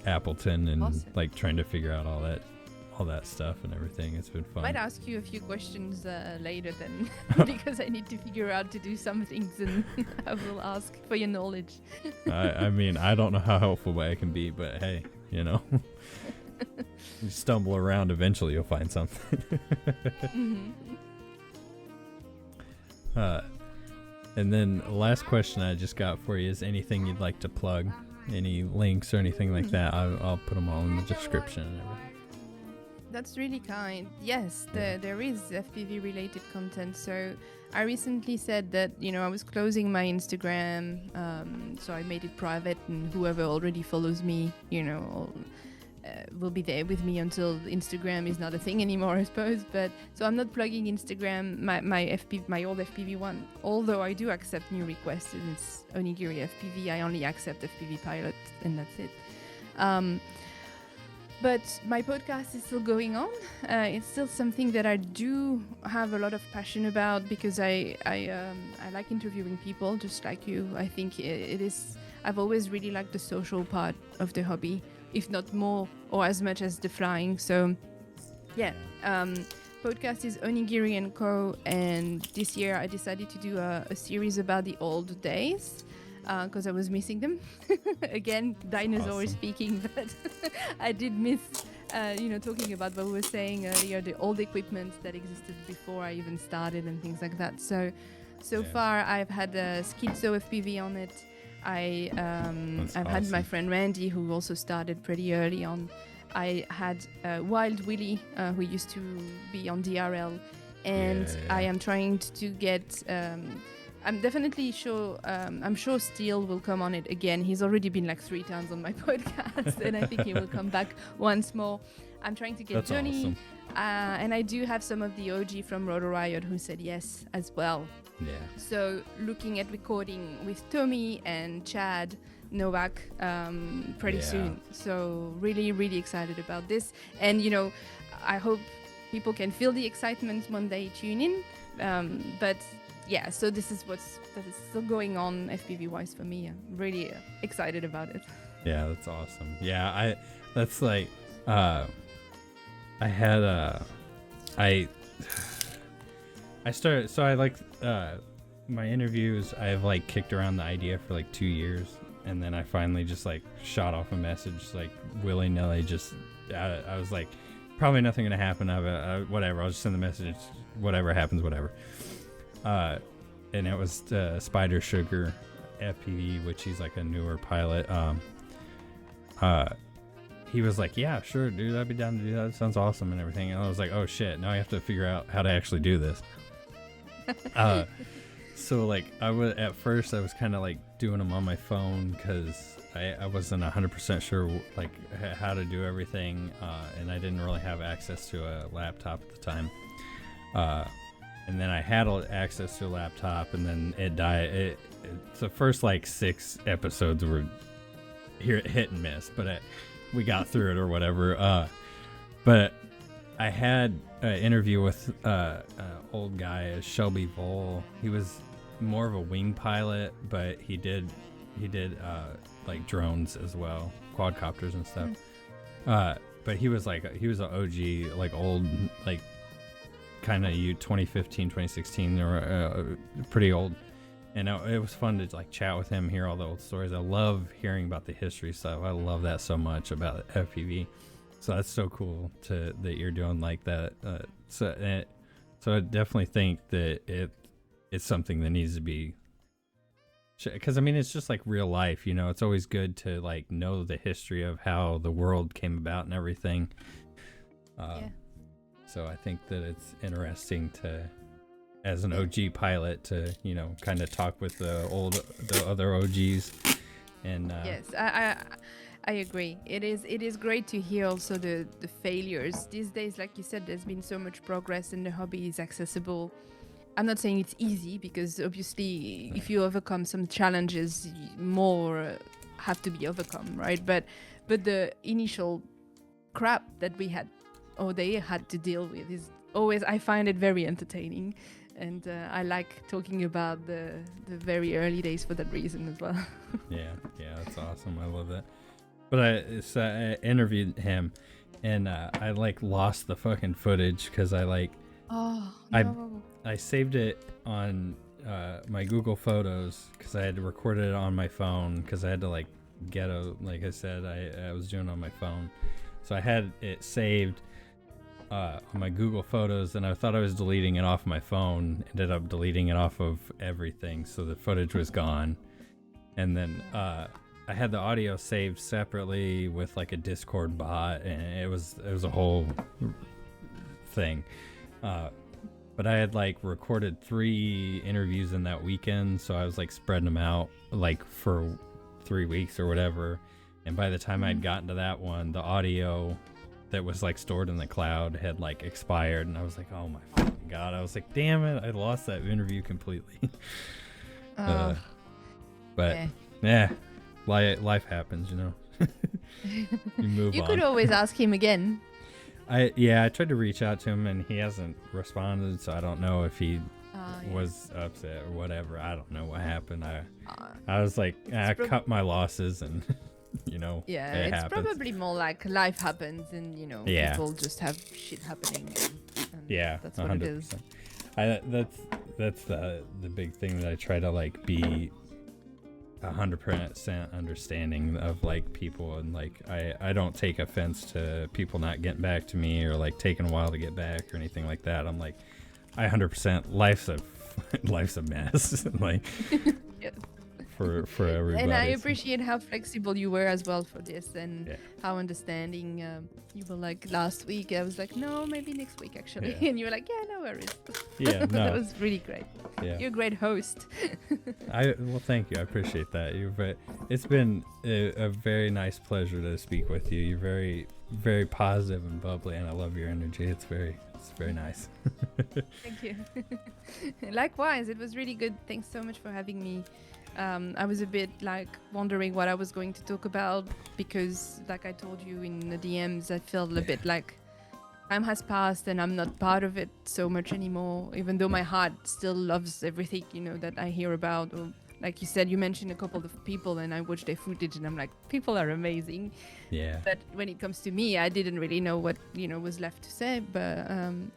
Appleton and like trying to figure out all that stuff and everything. It's been fun. Might ask you a few questions later then, because I need to figure out to do some things, and I will ask for your knowledge. I mean, I don't know how helpful I can be, but hey, you stumble around, eventually you'll find something. And then the last question I just got for you is anything you'd like to plug, any links or anything like that. I'll put them all in the description and everything. That's really kind. Yes, there is FPV related content. So I recently said that, I was closing my Instagram, so I made it private, and whoever already follows me, will be there with me until Instagram is not a thing anymore, I suppose. But so I'm not plugging Instagram, my old FPV one, although I do accept new requests, and it's Onigiri FPV. I only accept FPV Pilot, and that's it. But my podcast is still going on. It's still something that I do have a lot of passion about, because I like interviewing people just like you. I think it is. I've always really liked the social part of the hobby, if not more or as much as the flying. So, yeah. Podcast is Onigiri & Co. And this year I decided to do a series about the old days, because I was missing them. Again, dinosaur speaking, but I did miss, talking about what we were saying earlier, the old equipment that existed before I even started and things like that. So far I've had Schizo FPV on it. I've had my friend Randy, who also started pretty early on. I had Wild Willy, who used to be on DRL, and I am trying to get. I'm definitely sure. I'm sure Steele will come on it again. He's already been like 3 times on my podcast, and I think he will come back once more. I'm trying to get Johnny, awesome. And I do have some of the OG from Rotor Riot who said yes as well. Yeah. So looking at recording with Tommy and Chad Novak pretty soon. So really, really excited about this. And, I hope people can feel the excitement when they tune in. But yeah, so that is still going on FPV-wise for me. I'm really excited about it. Yeah, that's awesome. Yeah, that's like, I started, so I like, my interviews, I've like kicked around the idea for like 2 years, and then I finally just like shot off a message like willy-nilly. Just I was like, probably nothing gonna happen. Whatever, I'll just send the message. whatever happens, whatever. And it was Spider Sugar FPV, which he's like a newer pilot. He was like, yeah, sure, dude, I'd be down to do that. It sounds awesome and everything. And I was like, oh shit, now I have to figure out how to actually do this. So like at first I was kind of like doing them on my phone because I wasn't 100% sure like how to do everything, and I didn't really have access to a laptop at the time. And then I had access to a laptop, and then it died. The first like 6 episodes were hit and miss, but we got through it or whatever. But I had an interview with old guy, Shelby Vole. He was more of a wing pilot, but he did like drones as well, quadcopters and stuff. But he was an OG, like old, like kind of 2015, 2016, or pretty old. And it was fun to like chat with him, hear all the old stories. I love hearing about the history stuff. I love that so much about FPV. So that's so cool that you're doing like that. So I definitely think that it's something that needs to be, because I mean it's just like real life, you know. It's always good to like know the history of how the world came about and everything. So I think that it's interesting to, as an OG pilot, to, you know, kind of talk with the other OGs. And yes, I agree. It is great to hear also the failures these days. Like you said, there's been so much progress and the hobby is accessible. I'm not saying it's easy, because obviously if you overcome some challenges, more have to be overcome, right? But the initial crap that they had to deal with is always, I find it very entertaining. And I like talking about the very early days for that reason as well. yeah, that's awesome. I love that. But I interviewed him, and I like lost the fucking footage because I like, oh no. I saved it on my Google Photos because I had to record it on my phone because I had to like like I said, I was doing it on my phone, so I had it saved on my Google Photos, and I thought I was deleting it off my phone. Ended up deleting it off of everything, so the footage was gone. And then I had the audio saved separately with like a Discord bot, and it was a whole thing. But I had like recorded 3 interviews in that weekend, so I was like spreading them out like for 3 weeks or whatever. And by the time I'd gotten to that one, the audio that was like stored in the cloud had like expired, and I was like, oh my fucking god. I was like, damn it, I lost that interview completely. But yeah, life happens, you know. You move You on. could always ask him again. I tried to reach out to him and he hasn't responded, so I don't know if he was upset or whatever. I don't know what happened. I was like, I cut my losses, and you know, Yeah, it it's happens. probably more like life happens, and you know, Yeah. people just have shit happening. And Yeah, that's what 100%. it is. That's the big thing that I try to like be 100% understanding of like people, and like I don't take offense to people not getting back to me or like taking a while to get back or anything like that. I'm like, I 100% life's a mess. Like Yes. for everybody. And I appreciate how flexible you were as well for this, and Yeah. how understanding you were. Like last week, I was like, no, maybe next week actually, Yeah. and you were like, yeah, no worries. Yeah, no. That was really great. Yeah. You're a great host. Well, thank you. I appreciate that. It's been a very nice pleasure to speak with you. You're very, very positive and bubbly, and I love your energy. It's very nice. Thank you. Likewise, it was really good. Thanks so much for having me. I was a bit like wondering what I was going to talk about, because like I told you in the DMs, I felt a bit like time has passed and I'm not part of it so much anymore, even though my heart still loves everything, you know, that I hear about. Or like you said, you mentioned a couple of people and I watched their footage and I'm like, people are amazing. Yeah. But when it comes to me, I didn't really know what, you know, was left to say, but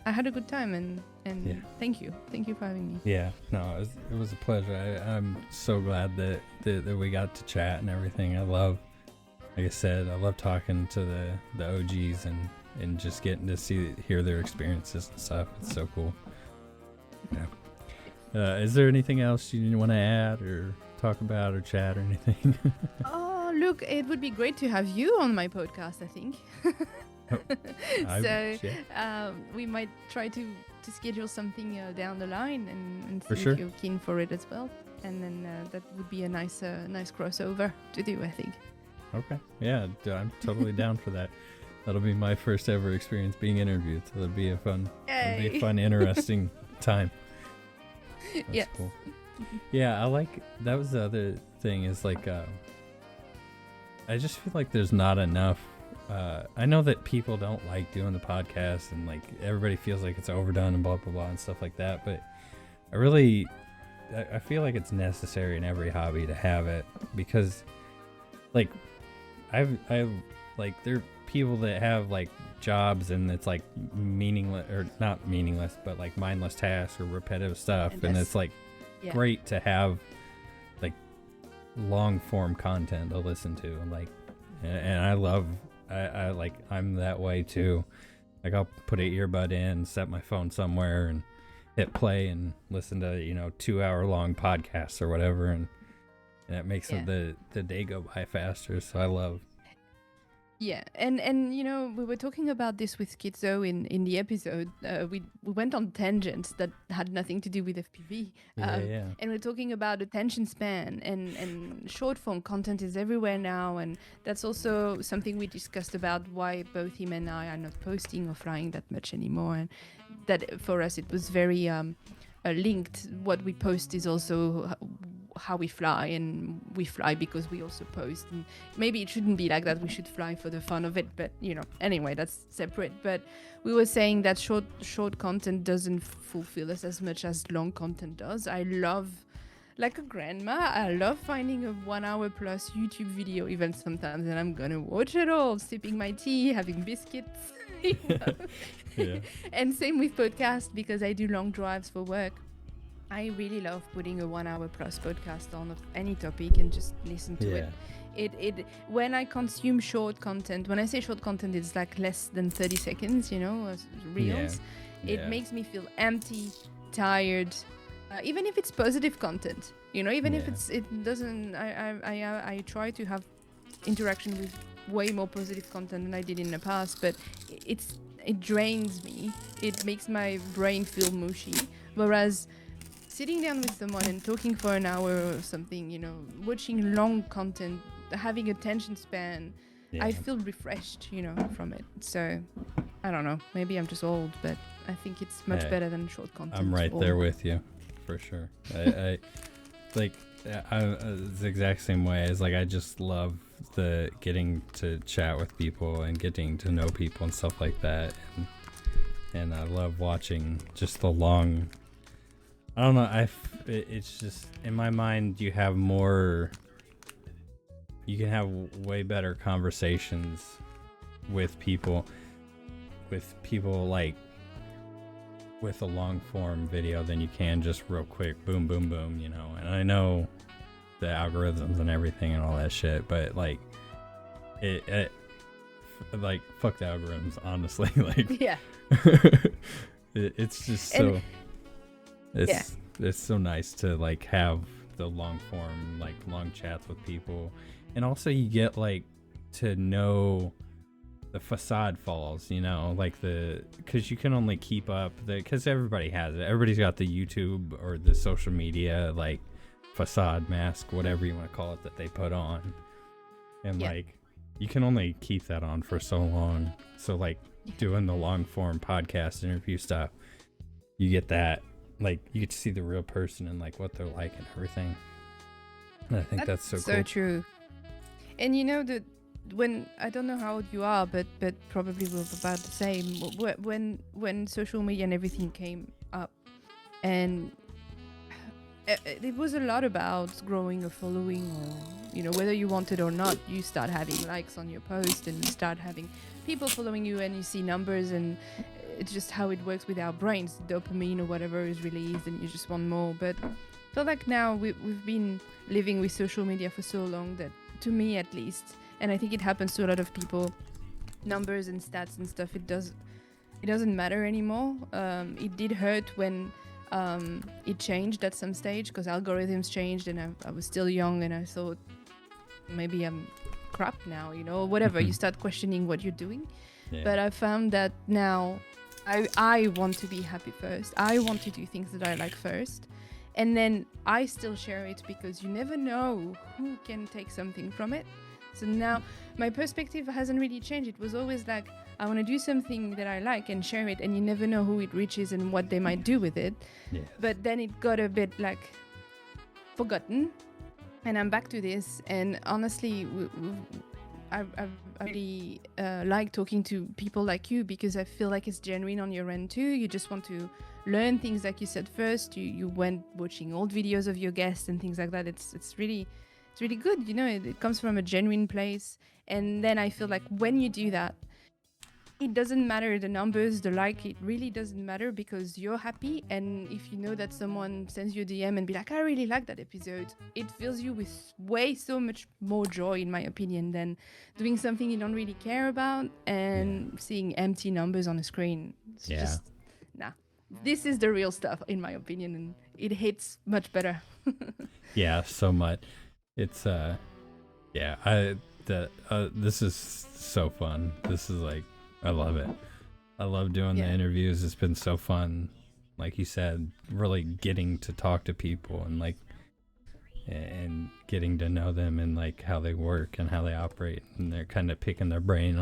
I had a good time, and Yeah. thank you for having me. Yeah, no, it was a pleasure. I'm so glad that we got to chat and everything. Like I said, I love talking to the OGs and just getting to hear their experiences and stuff. It's so cool. Yeah. Is there anything else you want to add or talk about or chat or anything? Oh, look, it would be great to have you on my podcast, I think. We might try to schedule something down the line and see if you're keen for it as well. And then that would be a nice crossover to do, I think. Okay. Yeah, I'm totally down for that. That'll be my first ever experience being interviewed. So that'll be a fun, interesting time. That's cool. Yeah, I like, that was the other thing is like, I just feel like there's not enough. I know that people don't like doing the podcast and like everybody feels like it's overdone and blah, blah, blah and stuff like that. But I feel like it's necessary in every hobby to have it because like I've like there are people that have like jobs and it's like meaningless or not meaningless, but like mindless tasks or repetitive stuff. And it's like great to have like long form content to listen to. Like, and I love, I like, I'm that way too. Like I'll put an earbud in, set my phone somewhere and hit play and listen to, 2-hour long podcasts or whatever. And it makes the day go by faster. So I love. Yeah, and we were talking about this with Schizo in the episode. We went on tangents that had nothing to do with FPV. And we're talking about attention span and short form content is everywhere now. And that's also something we discussed about why both him and I are not posting or flying that much anymore. And that for us, it was very linked. What we post is also how we fly, and we fly because we also post, and maybe it shouldn't be like that. We should fly for the fun of it, but anyway, that's separate. But we were saying that short content doesn't fulfill us as much as long content does. I love, like a grandma, I love finding a 1 hour plus YouTube video even sometimes, and I'm gonna watch it all, sipping my tea, having biscuits. And same with podcasts, because I do long drives for work. I really love putting a 1 hour plus podcast on of any topic and just listen to it. It when I consume short content, when I say short content, it's like less than 30 seconds, reels. It makes me feel empty, tired, even if it's positive content, even if it doesn't, I try to have interaction with way more positive content than I did in the past, but it drains me. It makes my brain feel mushy, whereas sitting down with someone and talking for an hour or something, watching long content, having attention span, I feel refreshed, from it. So, I don't know. Maybe I'm just old, but I think it's much better than short content. I'm right there with you, for sure. I like, it's the exact same way. As like, I just love the getting to chat with people and getting to know people and stuff like that. And I love watching just the long. I don't know. It's just in my mind. You can have way better conversations with people like with a long form video than you can just real quick, boom, boom, boom. And I know the algorithms and everything and all that shit, but like it like fuck the algorithms, honestly. Like it's just so. It's so nice to like have the long form, like long chats with people, and also you get like to know the facade falls, like because you can only keep up because everybody has it. Everybody's got the YouTube or the social media like facade mask, whatever you want to call it, that they put on, and like you can only keep that on for so long. So like doing the long form podcast interview stuff, you get that. Like you get to see the real person and like what they're like and everything. And I think that's so cool. So true. And when I don't know how old you are, but probably we're about the same. When social media and everything came up, and it was a lot about growing a following, or whether you want it or not, you start having likes on your post and you start having people following you, and you see numbers, and it's just how it works with our brains. Dopamine or whatever is released and you just want more. But I feel like now we've been living with social media for so long that, to me at least, and I think it happens to a lot of people, numbers and stats and stuff, it doesn't matter anymore. It did hurt when it changed at some stage because algorithms changed, and I was still young, and I thought maybe I'm crap now, whatever. You start questioning what you're doing. Yeah. But I found that now I want to be happy first. I want to do things that I like first. And then I still share it because you never know who can take something from it. So now my perspective hasn't really changed. It was always like, I want to do something that I like and share it, and you never know who it reaches and what they might do with it. Yes. But then it got a bit like forgotten, and I'm back to this. And honestly, I really like talking to people like you because I feel like it's genuine on your end too. You just want to learn things, like you said first. You went watching old videos of your guests and things like that. It's really good. It comes from a genuine place. And then I feel like when you do that, it doesn't matter the numbers, the like, it really doesn't matter because you're happy. And if you know that someone sends you a DM and be like, I really like that episode, it fills you with so much more joy, in my opinion, than doing something you don't really care about and seeing empty numbers on a screen. It's just, nah. This is the real stuff, in my opinion, and it hits much better. Yeah, so much. It's this is so fun. This is like, I love it. I love doing the interviews. It's been so fun. Like you said, really getting to talk to people and getting to know them and like how they work and how they operate, and they're kind of picking their brain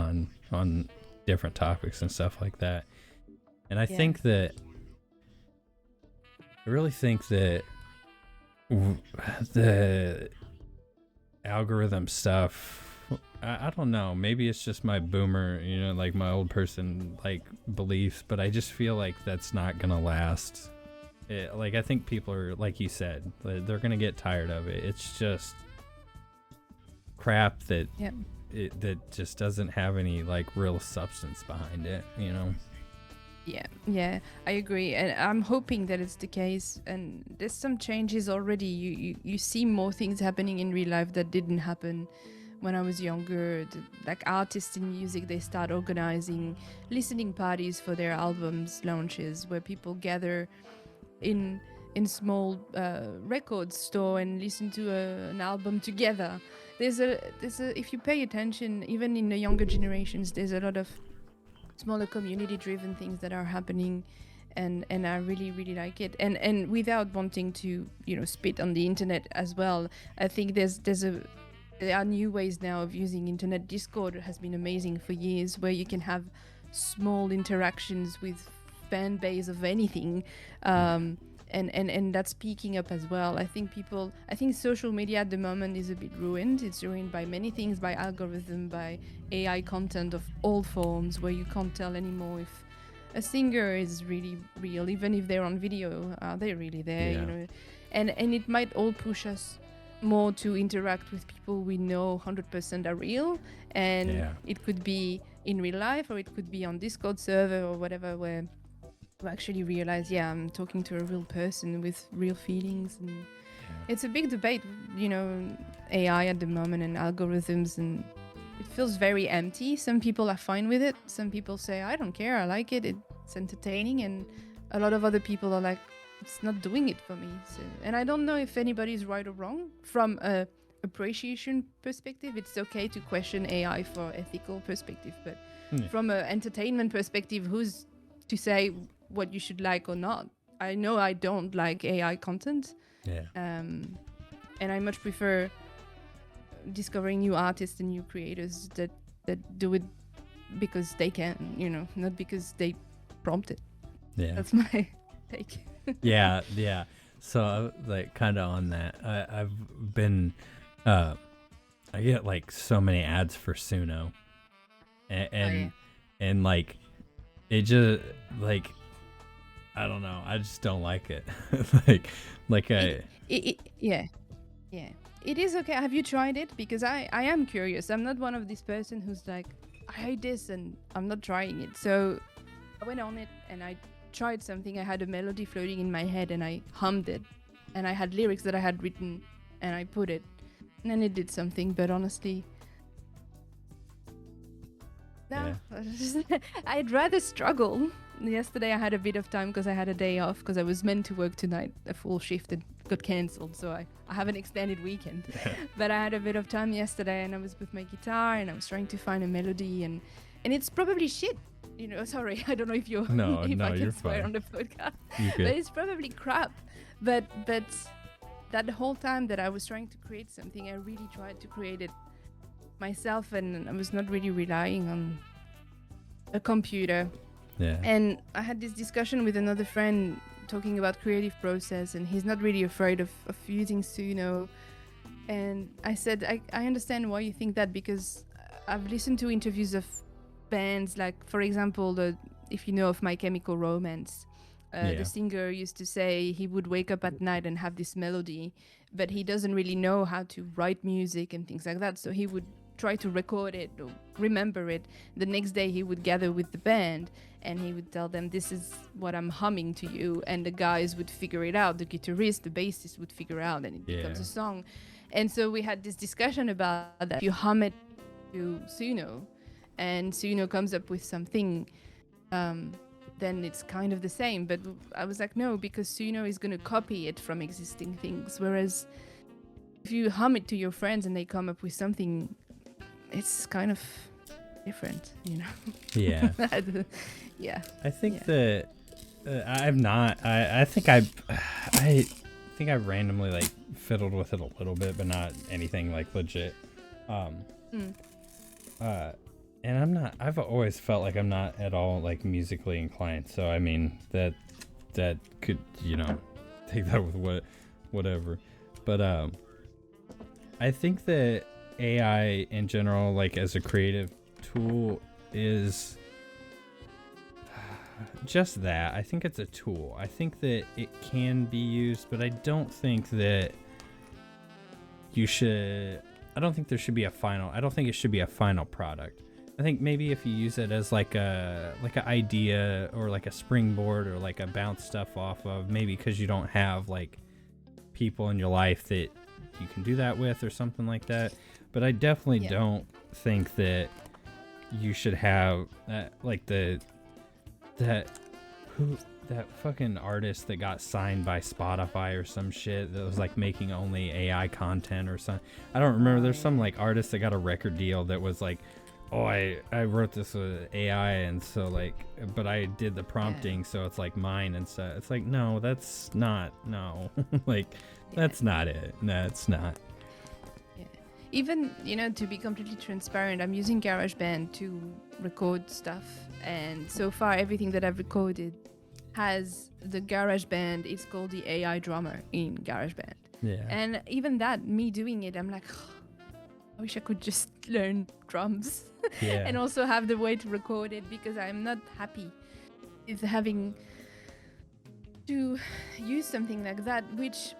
on different topics and stuff like that. And I really think that the algorithm stuff, I don't know, maybe it's just my boomer, like my old person like beliefs, but I just feel like that's not gonna last. I think people are, like you said, they're gonna get tired of it. It's just crap that that just doesn't have any like real substance behind it. Yeah, I agree, and I'm hoping that it's the case. And there's some changes already. You see more things happening in real life that didn't happen when I was younger. Like artists in music, they start organizing listening parties for their albums launches, where people gather in small record store and listen to an album together. There's a if you pay attention, even in the younger generations, there's a lot of smaller community-driven things that are happening, and I really like it. And without wanting to spit on the internet as well, I think there are new ways now of using internet. Discord has been amazing for years, where you can have small interactions with fan base of anything, and that's peaking up as well. I think social media at the moment is a bit ruined. It's ruined by many things, by algorithm, by AI content of all forms, where you can't tell anymore if a singer is really real, even if they're on video. Are they really there? And it might all push us more to interact with people we know 100% are real, and it could be in real life, or it could be on Discord server or whatever, where we actually realize, I'm talking to a real person with real feelings. And it's a big debate, AI at the moment and algorithms, and it feels very empty. Some people are fine with it. Some people say, I don't care, I like it, it's entertaining. And a lot of other people are like, it's not doing it for me. So, and I don't know if anybody's right or wrong. From a appreciation perspective, it's okay to question AI for ethical perspective, but from an entertainment perspective, who's to say what you should like or not? I know I don't like AI content, and I much prefer discovering new artists and new creators that do it because they can, not because they prompt it. That's my take. yeah So like kind of on that, I've been I get like so many ads for Suno, and like it just like, I don't know, I just don't like it. It is okay. Have you tried it? Because I am curious. I'm not one of this person who's like, I hate this and I'm not trying it. So I went on it and I tried something. I had a melody floating in my head and I hummed it, and I had lyrics that I had written and I put it, and then it did something. But honestly, no, I'd rather struggle yesterday I had a bit of time because I had a day off because I was meant to work tonight, a full shift, and got cancelled. So I have an extended weekend. But I had a bit of time yesterday, and I was with my guitar, and I was trying to find a melody, and it's probably shit. Sorry, I don't know if you're No, if no, I can you're swear fine. on the podcast. You But good? it's probably crap. But that whole time that I was trying to create something, I really tried to create it myself, and I was not really relying on a computer. Yeah. And I had this discussion with another friend talking about creative process, and he's not really afraid of using Suno. And I said, I understand why you think that, because I've listened to interviews of bands, like, for example, if you know of My Chemical Romance, the singer used to say he would wake up at night and have this melody, but he doesn't really know how to write music and things like that. So he would try to record it or remember it. The next day he would gather with the band and he would tell them, this is what I'm humming to you. And the guys would figure it out. The guitarist, the bassist would figure out, and it becomes a song. And so we had this discussion about that. If you hum it to Suno and Suno comes up with something, then it's kind of the same. But I was like, no, because Suno is going to copy it from existing things. Whereas if you hum it to your friends and they come up with something, it's kind of different, Yeah. Yeah. I think that I've not. I think I think I randomly like fiddled with it a little bit, but not anything like legit. And I'm not. I've always felt like I'm not at all like musically inclined. So I mean that could take that with whatever. But I think that AI in general, like as a creative tool, is just that. I think it's a tool. I think that it can be used, but I don't think that you should. I don't think there should be a final. I don't think it should be a final product. I think maybe if you use it as like an idea or like a springboard or like a bounce stuff off of, maybe because you don't have like people in your life that you can do that with or something like that. But I definitely don't think that you should have like that fucking artist that got signed by Spotify or some shit that was like making only AI content or something. I don't remember. There's some like artist that got a record deal that was like, oh, I wrote this with AI, and so like, but I did the prompting, so it's like mine and stuff. It's like, no, that's not, no. Like, that's not it. No, it's not. Yeah. Even, to be completely transparent, I'm using GarageBand to record stuff, and so far everything that I've recorded has the GarageBand. It's called the AI drummer in GarageBand. Yeah. And even that, me doing it, I'm like, I wish I could just learn drums and also have the way to record it, because I'm not happy with having to use something like that, which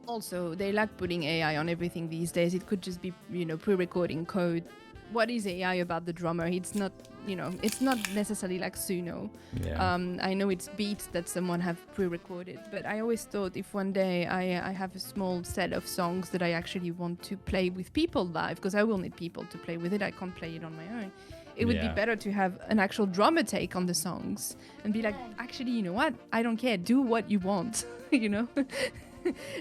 also they like putting AI on everything these days. It could just be, pre-recording code. What is AI about the drummer? It's not, it's not necessarily like Suno. Yeah. I know it's beats that someone have pre-recorded, but I always thought if one day I have a small set of songs that I actually want to play with people live, because I will need people to play with it. I can't play it on my own. It would be better to have an actual drummer take on the songs and be like, actually, you know what? I don't care. Do what you want,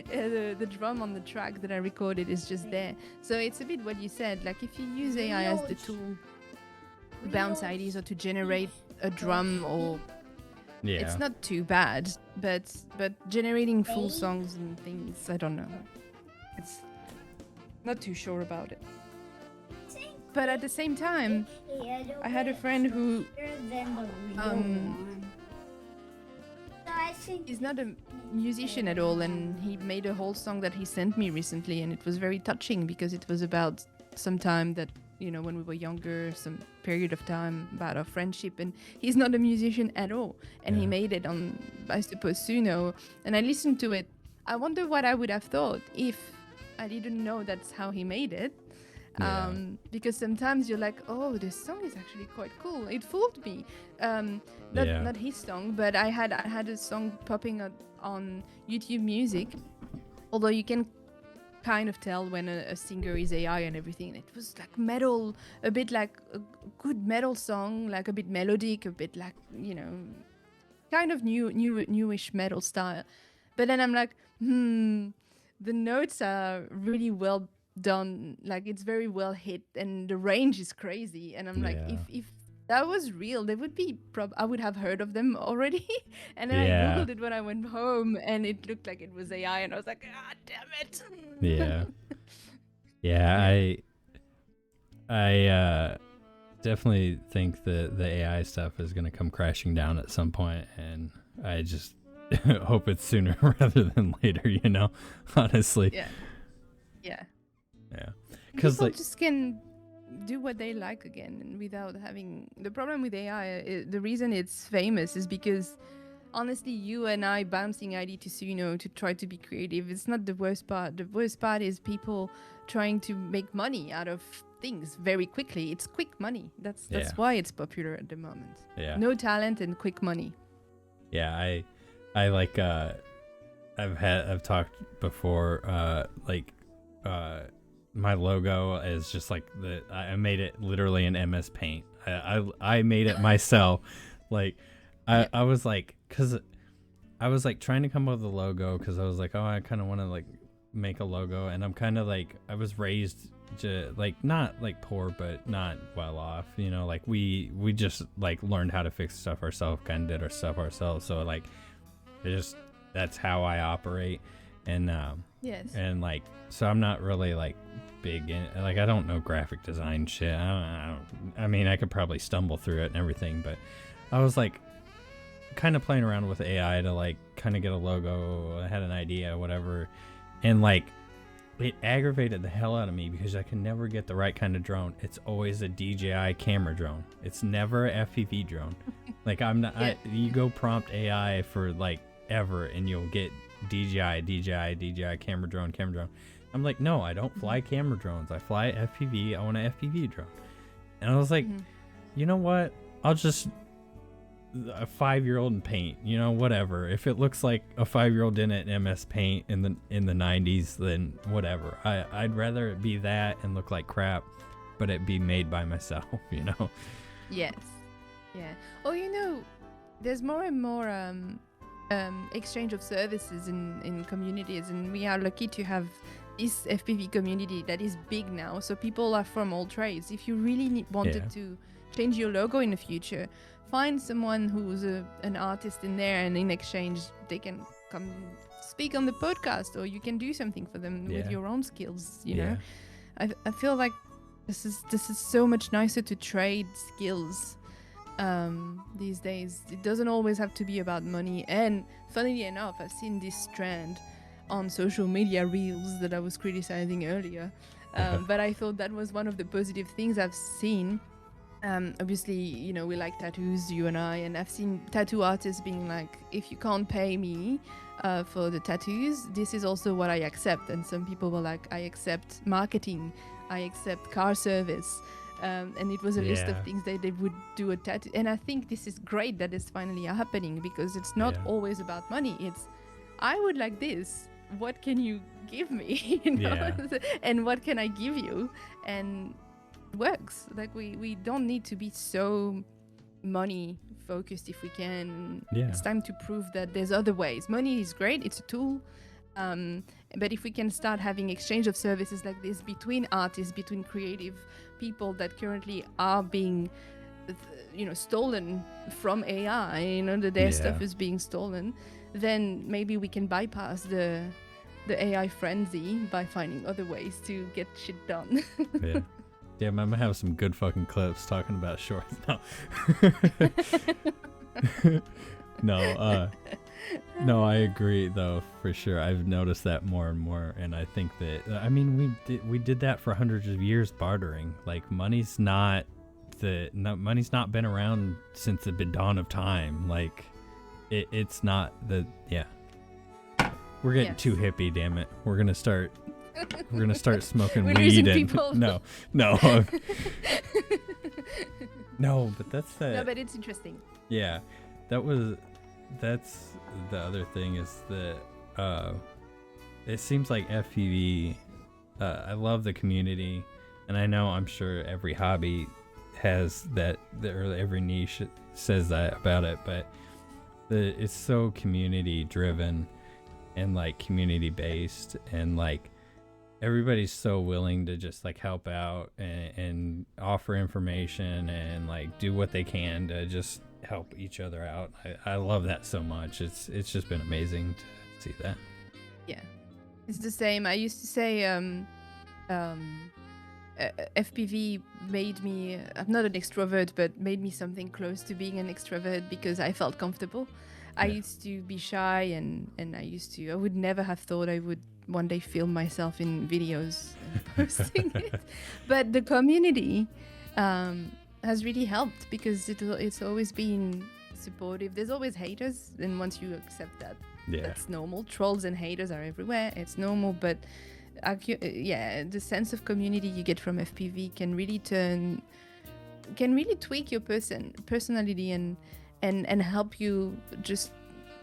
the drum on the track that I recorded is just there. So it's a bit what you said, like if you use AI as the tool to bounce ideas or to generate a drum, or it's not too bad, but generating full songs and things, I don't know, it's not too sure about it. But at the same time, I had a friend who he's not a musician at all, and he made a whole song that he sent me recently, and it was very touching because it was about some time that, when we were younger, some period of time about our friendship, and he's not a musician at all, and he made it on, I suppose, Suno, and I listened to it. I wonder what I would have thought if I didn't know that's how he made it. Because sometimes you're like, oh, this song is actually quite cool. It fooled me. Not his song, but I had a song popping up on YouTube Music. Although you can kind of tell when a singer is AI and everything. It was like metal, a bit like a good metal song, like a bit melodic, a bit like, you know, kind of newish metal style. But then I'm like, the notes are really well done, like it's very well hit, and the range is crazy. And I'm like, if that was real, they would be I would have heard of them already. And then I googled it when I went home, and it looked like it was AI, and I was like, God damn it. I definitely think that the AI stuff is going to come crashing down at some point, and I just hope it's sooner rather than later, you know, honestly. Yeah. Because people just can do what they like again, and without having the problem with AI. The reason it's famous is because honestly, you and I bouncing ID to Suno to try to be creative, it's not the worst part. The worst part is people trying to make money out of things very quickly. It's quick money. That's why it's popular at the moment. No talent and quick money. I like I've talked before, my logo is just like I made it literally in MS Paint. I made it myself. Like I was like, cause I was like trying to come up with a logo, cause I was like, oh, I kind of want to like make a logo, and I'm kind of like, I was raised like not like poor, but not well off, you know, like we just like learned how to fix stuff ourselves, kind of did our stuff ourselves. So like that's how I operate. And and like, so I'm not really like big in, like, I don't know graphic design shit. I mean, I could probably stumble through it and everything, but I was like kind of playing around with AI to like kind of get a logo. I had an idea, whatever, and like it aggravated the hell out of me because I can never get the right kind of drone. It's always a DJI camera drone. It's never a FPV drone. Like I'm not. You go prompt AI for like ever, and you'll get DJI camera drone. I'm like, no, I don't fly camera drones. I fly FPV. I want an FPV drone. And I was like, you know what? I'll just a 5-year-old in Paint. You know, whatever. If it looks like a 5-year-old in it in MS Paint in the 90s, then whatever. I'd rather it be that and look like crap, but it be made by myself. You know. Yes. Yeah. Oh, you know, there's more and more exchange of services in communities, and we are lucky to have this FPV community that is big now. So people are from all trades. If you really wanted to change your logo in the future, find someone who's an artist in there, and in exchange they can come speak on the podcast, or you can do something for them with your own skills, you know. I feel like this is so much nicer to trade skills these days. It doesn't always have to be about money. And funnily enough, I've seen this trend on social media reels that I was criticizing earlier, but I thought that was one of the positive things I've seen. Obviously, you know, we like tattoos, you and I, and I've seen tattoo artists being like, if you can't pay me for the tattoos, this is also what I accept. And some people were like, I accept marketing, I accept car service. And it was a list of things that they would do a tattoo. And I think this is great that it's finally happening, because it's not always about money. It's, I would like this. What can you give me? You know? And what can I give you? And it works. Like we don't need to be so money focused if we can. It's time to prove that there's other ways. Money is great. It's a tool. But if we can start having exchange of services like this between artists, between creative people that currently are being, you know, stolen from AI, you know, that their stuff is being stolen, then maybe we can bypass the AI frenzy by finding other ways to get shit done. Damn, I'm gonna have some good fucking clips talking about shorts. No, I agree though, for sure. I've noticed that more and more, and I think that, I mean, we did that for hundreds of years, bartering. Like money's not been around since the dawn of time. Like it's not the We're getting too hippie, damn it. We're gonna start smoking weed and people. No, but that's the. No, but it's interesting. Yeah, that's the other thing is that it seems like FPV I love the community, and I'm sure every hobby has that, or every niche says that about it, but it's so community driven and like community based, and like everybody's so willing to just like help out and offer information and like do what they can to just help each other out. I love that so much. It's just been amazing to see that. Yeah, it's the same. I used to say FPV made me, I'm not an extrovert, but made me something close to being an extrovert because I felt comfortable. I used to be shy, and I would never have thought I would one day film myself in videos and posting it. But the community has really helped because it's always been supportive. There's always haters, and once you accept that, that's normal. Trolls and haters are everywhere. It's normal, but the sense of community you get from FPV can really tweak your personality and help you just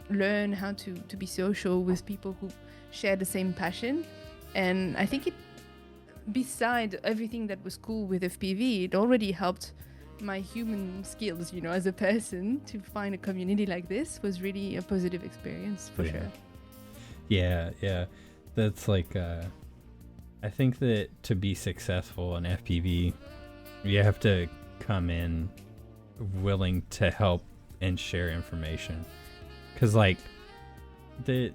learn how to be social with people who share the same passion. And I think beside everything that was cool with FPV, it already helped my human skills, as a person. To find a community like this was really a positive experience for sure. Yeah. That's like, I think that to be successful in FPV, you have to come in willing to help and share information. Because like the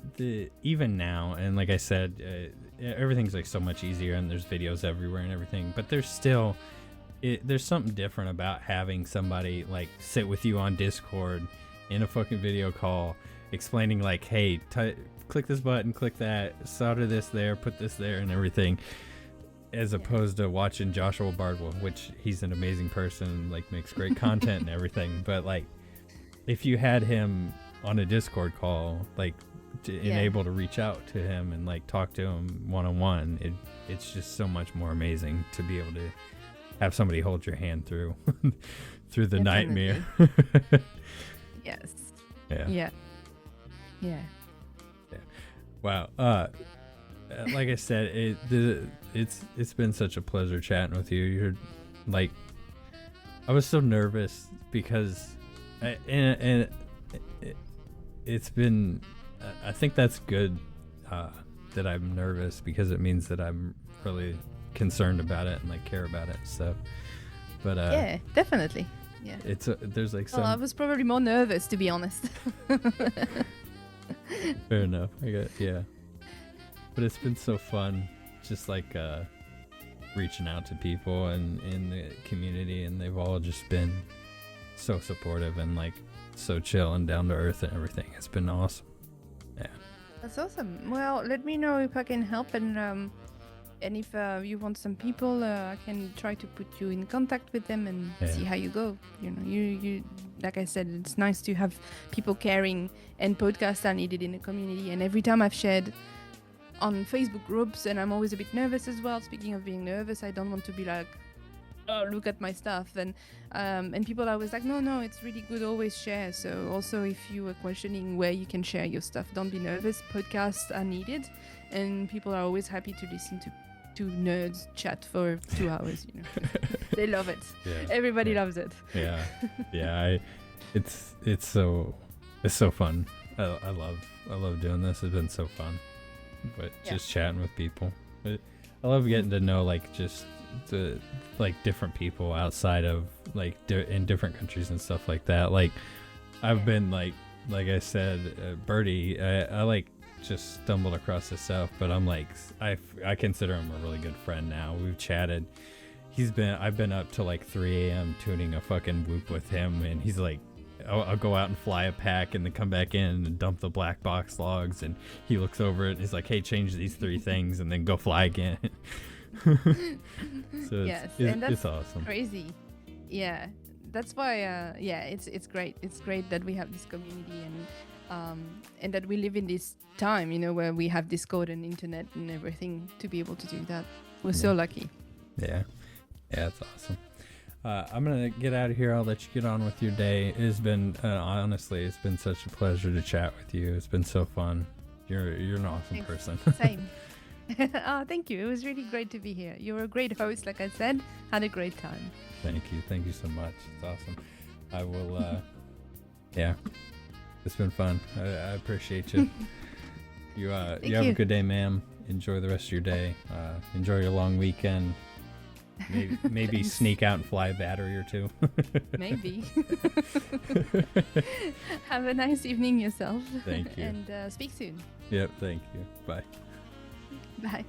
even now, and like I said, everything's like so much easier, and there's videos everywhere and everything, but there's still there's something different about having somebody like sit with you on Discord in a fucking video call explaining like, hey, click this button, click that, solder this there, put this there, and everything, as opposed to watching Joshua Bardwell, which he's an amazing person, like makes great content and everything, but like if you had him on a Discord call, like able to reach out to him and like talk to him one-on-one, it's just so much more amazing to be able to have somebody hold your hand through the nightmare. Yes. Yeah. Wow. Like I said, it's been such a pleasure chatting with you. You're like, I was so nervous because it's been, I think that's good that I'm nervous, because it means that I'm really concerned about it and like care about it. So, but yeah, definitely. Yeah. There's like some. Well, I was probably more nervous, to be honest. Fair enough. But it's been so fun, just like reaching out to people and in the community, and they've all just been so supportive and like so chill and down to earth and everything. It's been awesome. Yeah. That's awesome. Well, let me know if I can help, and if you want some people, I can try to put you in contact with them and see how you go. You like I said, it's nice to have people caring, and podcasts are needed in the community. And every time I've shared on Facebook groups, and I'm always a bit nervous as well. Speaking of being nervous, I don't want to be like, oh, look at my stuff. And people are always like, no, it's really good, always share. So also, if you are questioning where you can share your stuff, don't be nervous. Podcasts are needed, and people are always happy to listen to nerds chat for 2 hours. They love it. Everybody loves it. It's so fun. I love doing this. It's been so fun. But just chatting with people, I love getting to know like just the like different people outside of like in different countries and stuff like that. Like I've been like I said, Birdie, I like just stumbled across this stuff, but I'm like I consider him a really good friend now. We've chatted. I've been up till like 3 a.m. tuning a fucking whoop with him, and he's like, I'll go out and fly a pack and then come back in and dump the black box logs, and he looks over it and he's like, hey, change these 3 things and then go fly again. So it's awesome. Crazy. Yeah, that's why it's great. It's great that we have this community, and that we live in this time, where we have Discord and internet and everything to be able to do that. We're so lucky. Yeah, it's awesome. I'm gonna get out of here. I'll let you get on with your day. It has been honestly, it's been such a pleasure to chat with you. It's been so fun. You're an awesome person. Same. Oh, thank you. It was really great to be here. You were a great host, like I said. Had a great time. Thank you so much. It's awesome. I will. Yeah, it's been fun. I appreciate you. You have a good day, ma'am. Enjoy the rest of your day. Enjoy your long weekend. Maybe sneak out and fly a battery or two. Maybe. Have a nice evening yourself. Thank you. And speak soon. Yep. Thank you. Bye. Bye.